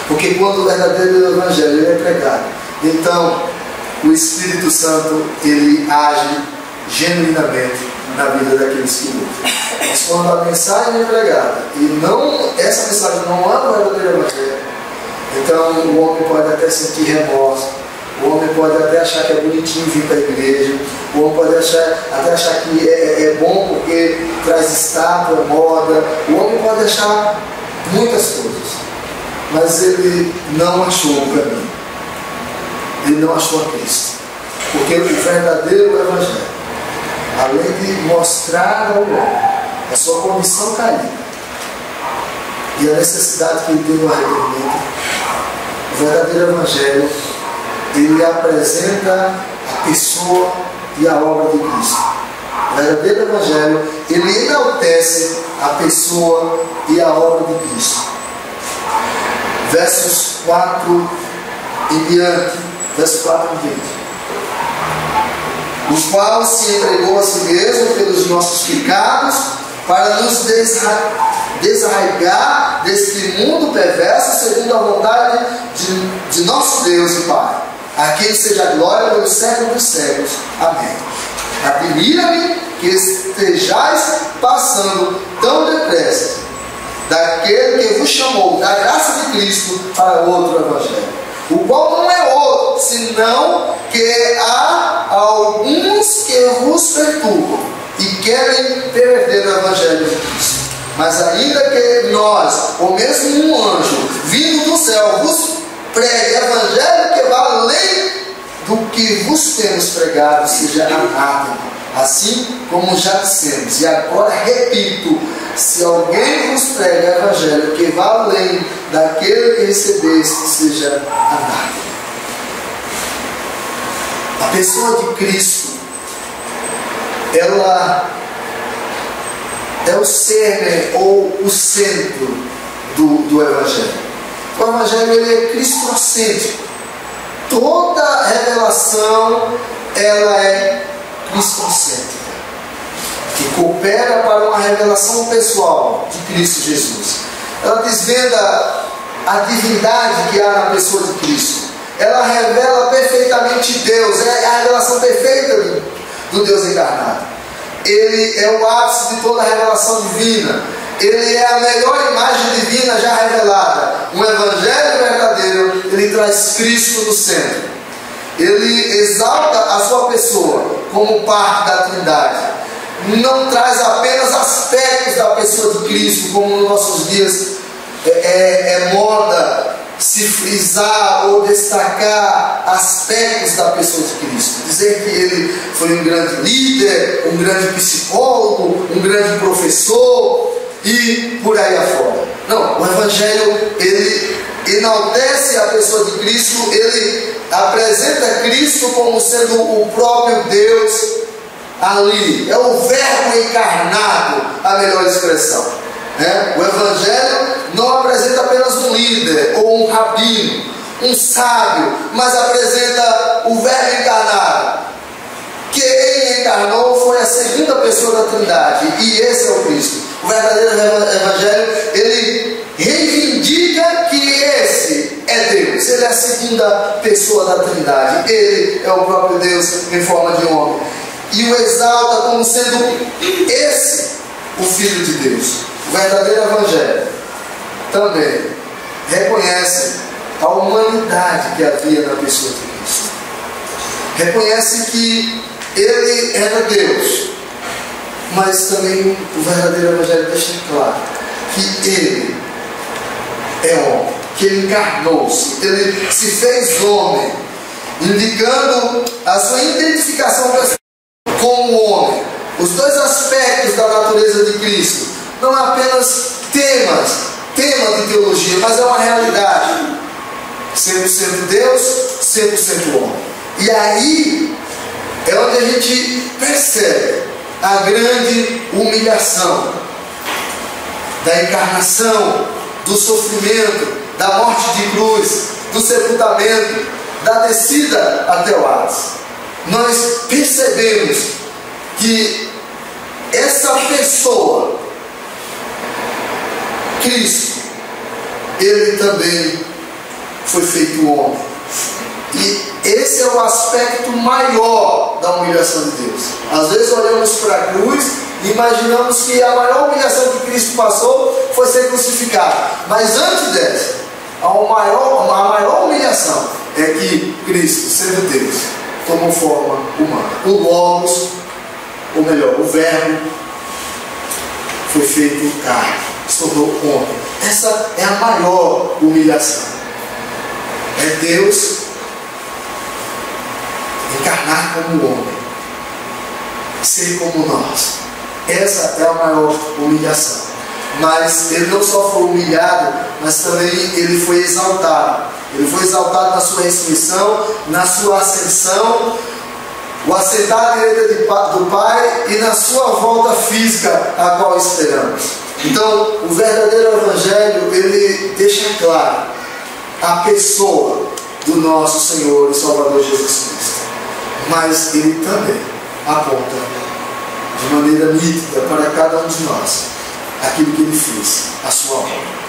Porque quando o verdadeiro Evangelho é pregado, então o Espírito Santo, ele age genuinamente na vida daqueles que lutam. Mas quando a mensagem é pregada e essa mensagem não é o verdadeiro Evangelho, então o homem pode até sentir remorso, o homem pode até achar que é bonitinho vir para a igreja, o homem pode até achar que é bom porque traz estátua, moda, o homem pode achar muitas coisas, mas ele não achou o caminho, ele não achou a Cristo. Porque o verdadeiro Evangelho, além de mostrar ao homem a sua condição caída e a necessidade que ele tem no arrependimento, o verdadeiro Evangelho, ele apresenta a pessoa e a obra de Cristo. O verdadeiro Evangelho, ele enaltece a pessoa e a obra de Cristo. Versos 4 em diante, verso 4 em diante: o qual se entregou a si mesmo pelos nossos pecados, para nos desarraigar deste mundo perverso, segundo a vontade de nosso Deus e Pai. A quem seja a glória pelos séculos dos séculos. Amém. Admira-me que estejais passando tão depressa daquele que vos chamou da graça de Cristo para outro Evangelho, o qual não é outro, senão que há alguns que vos perturbam e querem perverter o Evangelho de Cristo. Mas ainda que nós, ou mesmo um anjo vindo do céu, vos pregue Evangelho que vá além do que vos temos pregado, seja anátema, assim como já dissemos. E agora repito: se alguém vos prega Evangelho que vá além daquele que recebeste, seja anátema. A pessoa de Cristo, ela é o cerne ou o centro do Evangelho. O Evangelho, ele é cristocêntrico. Toda revelação, ela é cristocêntrica, que coopera para uma revelação pessoal de Cristo Jesus. Ela desvenda a divindade que há na pessoa de Cristo. Ela revela perfeitamente Deus, é a revelação perfeita do Deus encarnado. Ele é o ápice de toda a revelação divina. Ele é a melhor imagem divina já revelada. Um Evangelho verdadeiro, ele traz Cristo no centro. Ele exalta a sua pessoa como parte da Trindade. Não traz apenas aspectos da pessoa de Cristo, como nos nossos dias é moda se frisar ou destacar aspectos da pessoa de Cristo. Dizer que ele foi um grande líder, um grande psicólogo, um grande professor e por aí afora. Não, o Evangelho, ele enaltece a pessoa de Cristo, ele apresenta Cristo como sendo o próprio Deus ali. É o Verbo encarnado, a melhor expressão. O Evangelho não apresenta apenas um líder ou um rabino, um sábio, mas apresenta o Verbo encarnado. Quem encarnou foi a segunda pessoa da Trindade, e esse é o Cristo. O verdadeiro Evangelho, ele reivindica que esse é Deus. Ele é a segunda pessoa da Trindade. Ele é o próprio Deus em forma de homem. e o exalta como sendo esse o Filho de Deus. O verdadeiro Evangelho também reconhece a humanidade que havia na pessoa de Cristo. Reconhece que Ele era Deus, mas também o verdadeiro Evangelho deixa claro que Ele é homem, que Ele encarnou-se, Ele se fez homem, indicando a sua identificação como homem. Os dois aspectos da natureza de Cristo, não apenas tema de teologia, mas é uma realidade. 100% Deus, 100% homem. E aí é onde a gente percebe a grande humilhação da encarnação, do sofrimento, da morte de cruz, do sepultamento, da descida até o Hades. Nós percebemos que essa pessoa, Cristo, Ele também foi feito homem. E esse é o aspecto maior da humilhação de Deus. Às vezes olhamos para a cruz e imaginamos que a maior humilhação que Cristo passou foi ser crucificado. Mas antes dessa, a maior humilhação é que Cristo, sendo Deus, tomou forma humana. O Logos, ou melhor, o Verbo, foi feito carne, se tornou homem. Essa é a maior humilhação. É Deus encarnar como homem, ser como nós. Essa é a maior humilhação. Mas Ele não só foi humilhado, mas também Ele foi exaltado. Ele foi exaltado na sua ressurreição, na sua ascensão, o assentar à direita do Pai e na sua volta física, a qual esperamos. Então, o verdadeiro Evangelho, ele deixa claro a pessoa do nosso Senhor e Salvador Jesus Cristo. Mas ele também aponta de maneira nítida para cada um de nós aquilo que ele fez, a sua obra.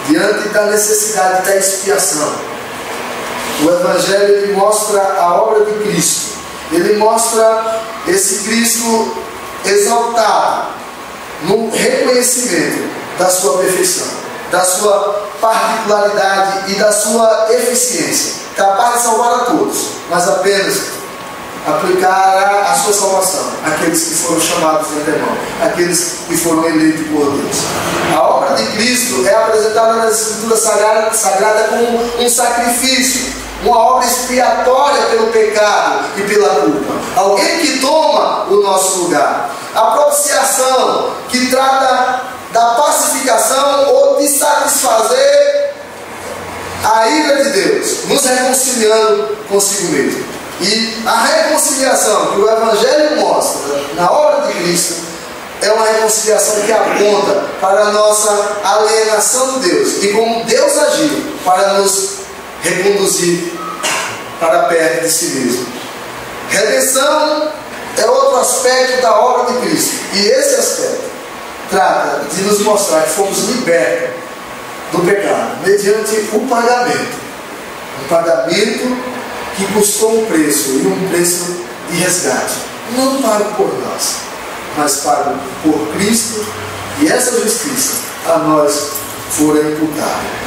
Diante da necessidade da expiação, o Evangelho ele mostra a obra de Cristo. Ele mostra esse Cristo exaltado no reconhecimento da sua perfeição, da sua particularidade e da sua eficiência, capaz de salvar a todos, mas apenas aplicará a sua salvação àqueles que foram chamados de antemão, àqueles que foram eleitos por Deus. A obra de Cristo é apresentada na Escritura Sagrada como um sacrifício, uma obra expiatória pelo pecado e pela culpa. Alguém que toma o nosso lugar. A propiciação, que trata da pacificação ou de satisfazer a ira de Deus, nos reconciliando consigo mesmo. E a reconciliação que o Evangelho mostra na obra de Cristo é uma reconciliação que aponta para a nossa alienação de Deus e como Deus agiu para nos reconduzir para perto de si mesmo. Redenção é outro aspecto da obra de Cristo, e esse aspecto trata de nos mostrar que fomos libertos do pecado mediante o pagamento, um pagamento que custou um preço, e um preço de resgate, não pago por nós, mas pago por Cristo, e essa justiça a nós fora imputada.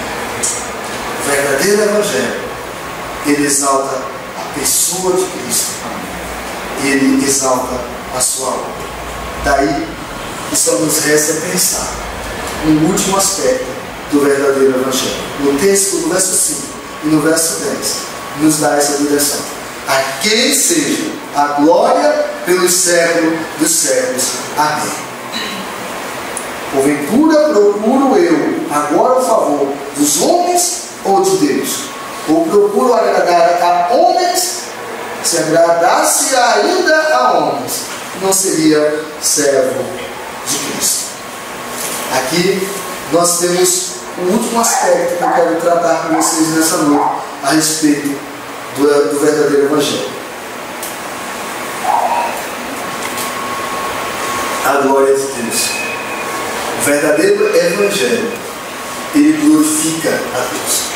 O verdadeiro Evangelho, ele exalta a pessoa de Cristo, ele exalta a sua obra. Daí que só nos resta pensar no último aspecto do verdadeiro Evangelho. No texto do verso 5 e no verso 10 nos dá essa direção: a quem seja a glória pelos séculos dos séculos. Amém. Porventura procuro eu agora o favor dos homens ou de Deus? Ou procuro agradar a homens? Se agradasse ainda a homens, não seria servo de Cristo. Aqui nós temos o último aspecto que eu quero tratar com vocês nessa noite a respeito do verdadeiro Evangelho. A glória de Deus. O verdadeiro Evangelho, ele glorifica a Deus.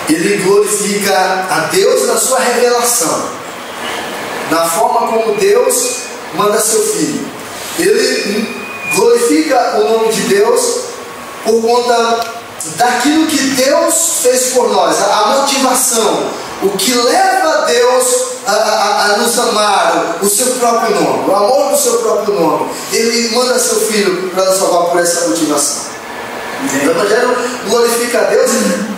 Ele glorifica a Deus na sua revelação, na forma como Deus manda seu Filho. Ele glorifica o nome de Deus por conta daquilo que Deus fez por nós, a motivação, o que leva Deus a nos amar, o seu próprio nome, o amor do seu próprio nome. Ele manda seu Filho para nos salvar por essa motivação. O Evangelho glorifica a Deus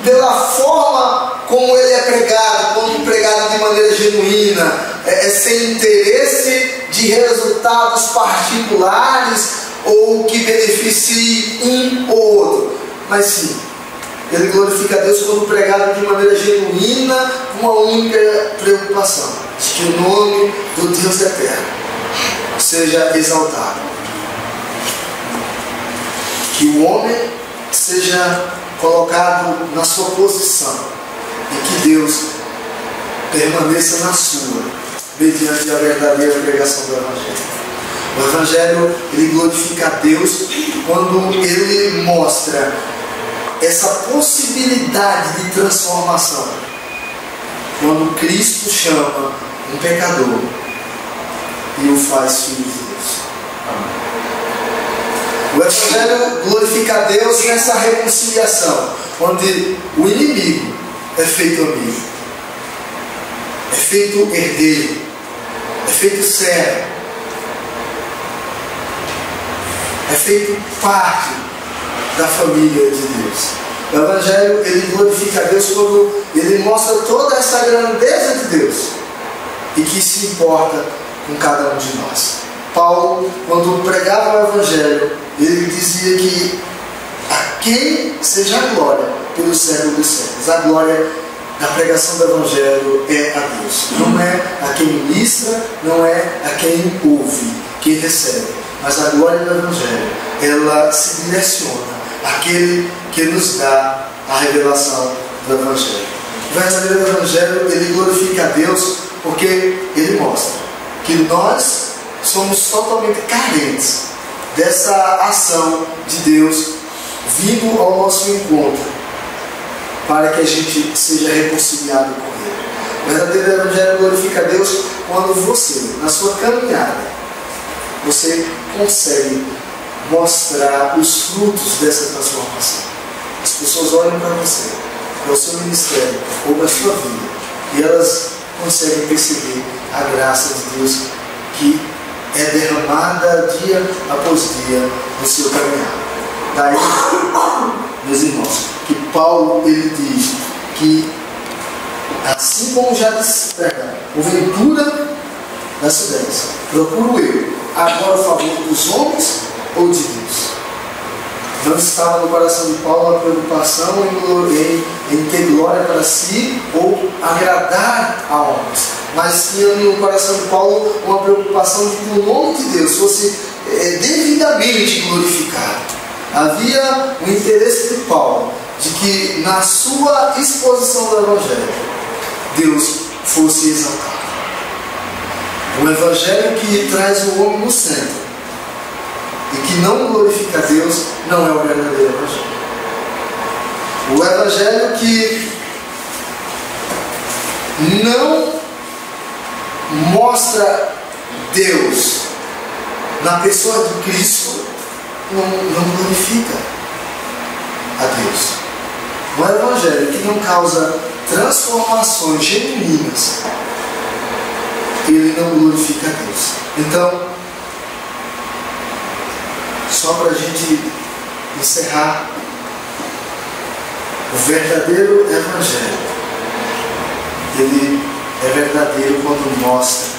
pela forma como ele é pregado, como pregado de maneira genuína, sem interesse de resultados particulares ou que beneficie um ou outro, mas sim, ele glorifica a Deus quando pregado de maneira genuína, com uma única preocupação, de que o nome do Deus eterno seja exaltado, que o homem seja colocado na sua posição e que Deus permaneça na sua, mediante a verdadeira pregação do Evangelho. O Evangelho, ele glorifica a Deus quando ele mostra essa possibilidade de transformação. Quando Cristo chama um pecador e o faz filho de Deus. O Evangelho glorifica a Deus nessa reconciliação, onde o inimigo é feito amigo, é feito herdeiro, é feito servo, é feito parte da família de Deus. O Evangelho, ele glorifica a Deus quando ele mostra toda essa grandeza de Deus e que se importa com cada um de nós. Paulo, quando pregava o Evangelho, ele dizia que a quem seja a glória pelos séculos dos séculos. A glória da pregação do Evangelho é a Deus. Não é a quem ministra, não é a quem ouve, quem recebe. Mas a glória do Evangelho, ela se direciona àquele que nos dá a revelação do Evangelho. O verdadeiro Evangelho, ele glorifica a Deus porque ele mostra que nós somos totalmente carentes dessa ação de Deus vindo ao nosso encontro para que a gente seja reconciliado com Ele. O verdadeiro Evangelho glorifica a Deus quando você, na sua caminhada, você consegue mostrar os frutos dessa transformação. As pessoas olham para você, para o seu ministério ou para a sua vida, e elas conseguem perceber a graça de Deus que é derramada dia após dia no seu caminhar. Daí, meus irmãos, que Paulo, ele diz que assim como já disse, porventura da cidade, procuro eu agora o favor dos homens ou de Deus? Não estava no coração de Paulo a preocupação em ter glória para si ou agradar a homens, mas tinha no coração de Paulo uma preocupação de que o nome de Deus fosse devidamente glorificado. Havia o interesse de Paulo de que na sua exposição do Evangelho Deus fosse exaltado. O Evangelho que traz o homem no centro e que não glorifica a Deus não é o verdadeiro Evangelho. O Evangelho que não mostra Deus na pessoa de Cristo não glorifica a Deus. O Evangelho que não causa transformações genuínas, ele não glorifica a Deus. Então, só para a gente encerrar, o verdadeiro Evangelho, ele é verdadeiro quando mostra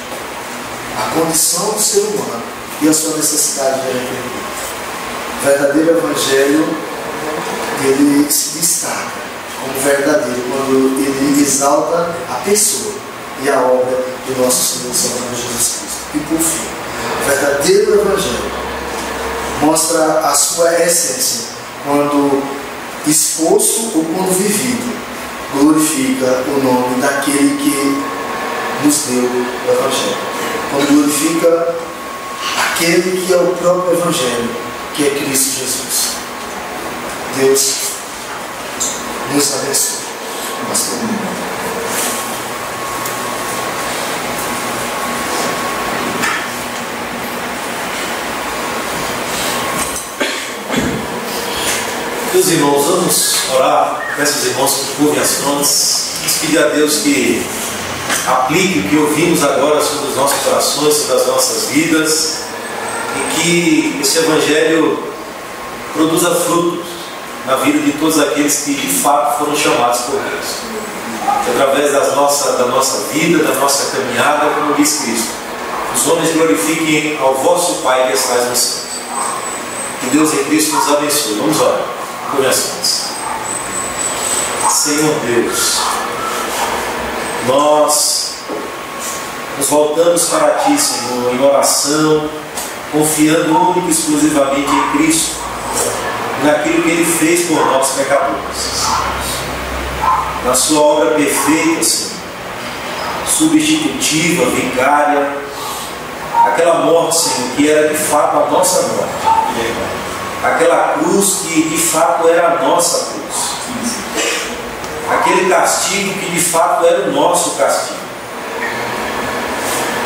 a condição do ser humano e a sua necessidade de arrependimento. O verdadeiro Evangelho, ele se destaca como verdadeiro quando ele exalta a pessoa e a obra do nosso Senhor Jesus Cristo. E por fim, o verdadeiro Evangelho mostra a sua essência quando exposto ou quando vivido, glorifica o nome daquele que nos deu o Evangelho. Quando glorifica aquele que é o próprio Evangelho, que é Cristo Jesus. Deus nos abençoe. Nós terminamos. Meus irmãos, vamos orar. Peço aos irmãos que curvem as frontes. Vamos pedir a Deus que aplique o que ouvimos agora sobre os nossos corações, sobre as nossas vidas, e que esse Evangelho produza frutos na vida de todos aqueles que de fato foram chamados por Deus. Que através da nossa vida, da nossa caminhada, como diz Cristo, os homens glorifiquem ao vosso Pai que estás no céu. Que Deus em Cristo nos abençoe. Vamos orar. Começamos. Senhor Deus, nós nos voltamos para Ti, Senhor, em oração, confiando única e exclusivamente em Cristo, naquilo que Ele fez por nós pecadores, na Sua obra perfeita, Senhor, substitutiva, vicária, aquela morte, Senhor, que era de fato a nossa morte, aquela cruz que de fato era a nossa cruz, aquele castigo que de fato era o nosso castigo.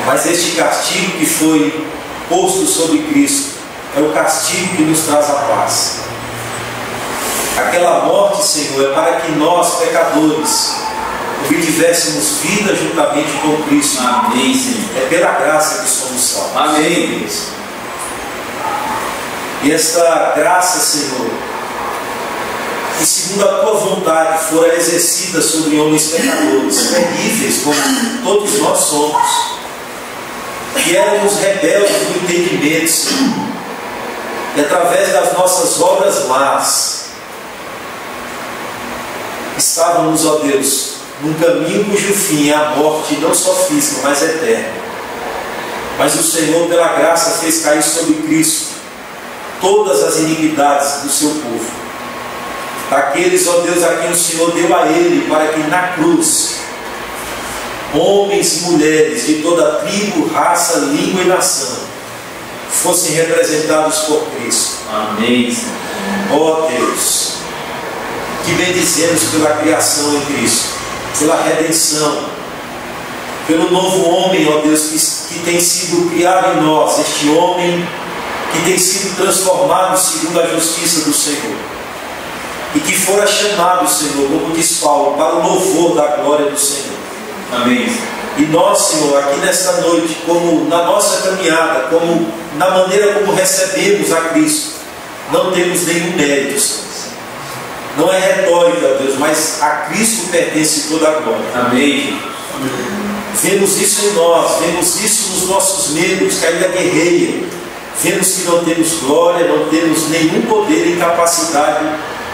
Mas este castigo que foi posto sobre Cristo é o castigo que nos traz a paz. Aquela morte, Senhor, é para que nós, pecadores, obtivéssemos vida juntamente com Cristo. Amém, Senhor. É pela graça que somos salvos. Amém, Deus. E esta graça, Senhor, que segundo a Tua vontade fora exercida sobre homens pecadores, terríveis como todos nós somos, que éramos rebeldes do entendimento, Senhor, e através das nossas obras más, estávamos, ó Deus, num caminho cujo fim é a morte, não só física, mas eterna. Mas o Senhor, pela graça, fez cair sobre Cristo todas as iniquidades do seu povo. Daqueles, ó Deus, a quem o Senhor deu a Ele, para que na cruz, homens e mulheres de toda tribo, raça, língua e nação, fossem representados por Cristo. Amém, Senhor. Ó Deus, que bendizemos pela criação em Cristo, pela redenção, pelo novo homem, ó Deus, que tem sido criado em nós, este homem que tem sido transformado segundo a justiça do Senhor, e que fora chamado, Senhor, como diz Paulo, para o louvor da glória do Senhor. Amém. E nós, Senhor, aqui nesta noite, como na nossa caminhada, como na maneira como recebemos a Cristo, não temos nenhum mérito, Senhor. Não é retórica, Deus, mas a Cristo pertence toda a glória. Amém. Vemos isso em nós, vemos isso nos nossos membros que ainda guerreiam. Vemos que não temos glória, não temos nenhum poder e capacidade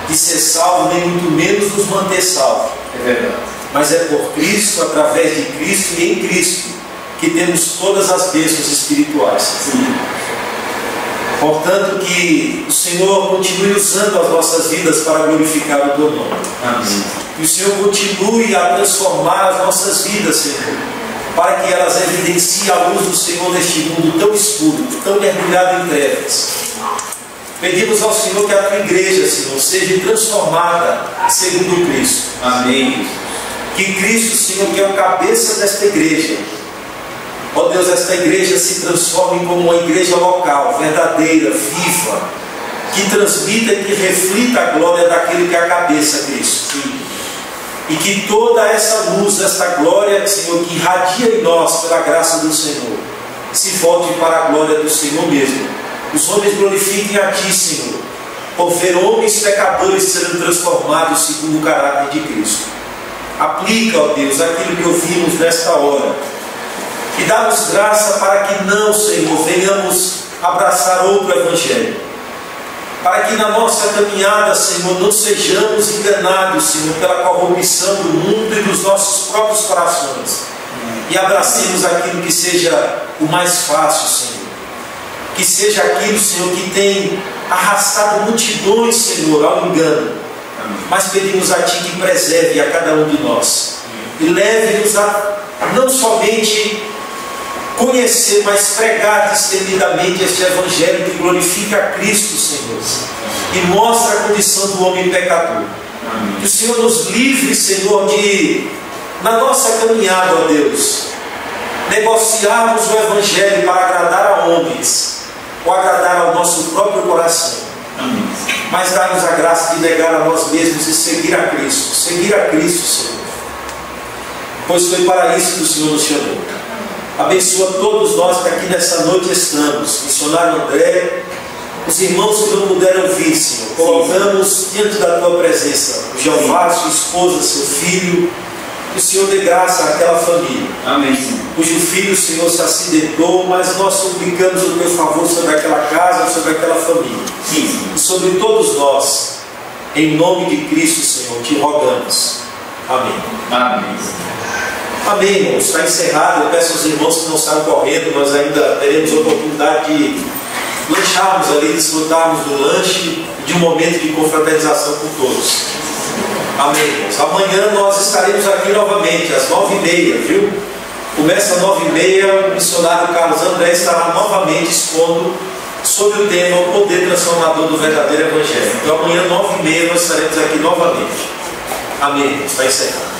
de ser salvo, nem muito menos nos manter salvos. É verdade. Mas é por Cristo, através de Cristo e em Cristo, que temos todas as bênçãos espirituais. Sim. Portanto, que o Senhor continue usando as nossas vidas para glorificar o Teu nome. Amém. Que o Senhor continue a transformar as nossas vidas, Senhor, para que elas evidenciem a luz do Senhor neste mundo tão escuro, tão mergulhado em trevas. Pedimos ao Senhor que a Tua igreja, Senhor, seja transformada segundo Cristo. Amém. Que Cristo, Senhor, que é o cabeça desta igreja, ó Deus, esta igreja se transforme como uma igreja local, verdadeira, viva, que transmita e que reflita a glória daquele que é a cabeça, Cristo. E que toda essa luz, esta glória, Senhor, que irradia em nós pela graça do Senhor, se volte para a glória do Senhor mesmo. Os homens glorifiquem a Ti, Senhor, por ver homens pecadores sendo transformados segundo o caráter de Cristo. Aplica, ó Deus, aquilo que ouvimos nesta hora. E dá-nos graça para que não, Senhor, venhamos abraçar outro evangelho. Para que na nossa caminhada, Senhor, não sejamos enganados, Senhor, pela corrupção do mundo e dos nossos próprios corações. E abracemos aquilo que seja o mais fácil, Senhor. Que seja aquilo, Senhor, que tem arrastado multidões, Senhor, ao engano. Mas pedimos a Ti que preserve a cada um de nós. E leve-nos a não somente conhecer, mas pregar destemidamente este Evangelho que glorifica a Cristo, Senhor, e mostra a condição do homem pecador. Amém. Que o Senhor nos livre, Senhor, de, na nossa caminhada, ó Deus, negociarmos o Evangelho para agradar a homens, ou agradar ao nosso próprio coração. Amém. Mas dá-nos a graça de negar a nós mesmos e seguir a Cristo. Seguir a Cristo, Senhor. Pois foi para isso que o Senhor nos chamou. Abençoa todos nós que aqui nessa noite estamos. Missionário André, os irmãos que não puderam vir, Senhor. Colocamos diante da Tua presença o Jeová, sua esposa, seu filho. Que o Senhor dê graça àquela família. Amém, Senhor. Cujo filho, Senhor, se acidentou, mas nós suplicamos o Teu favor sobre aquela casa, sobre aquela família. Sim. E sobre todos nós, em nome de Cristo, Senhor, te rogamos. Amém. Amém. Amém, irmãos. Está encerrado. Eu peço aos irmãos que não saiam correndo, nós ainda teremos a oportunidade de lancharmos ali, desfrutarmos do lanche e de um momento de confraternização com todos. Amém, irmãos. Amanhã nós estaremos aqui novamente, às 9h30, viu? Começa às 9h30, o missionário Carlos André estará novamente expondo sobre o tema o poder transformador do verdadeiro Evangelho. Então amanhã, 9h30, nós estaremos aqui novamente. Amém, irmãos. Está encerrado.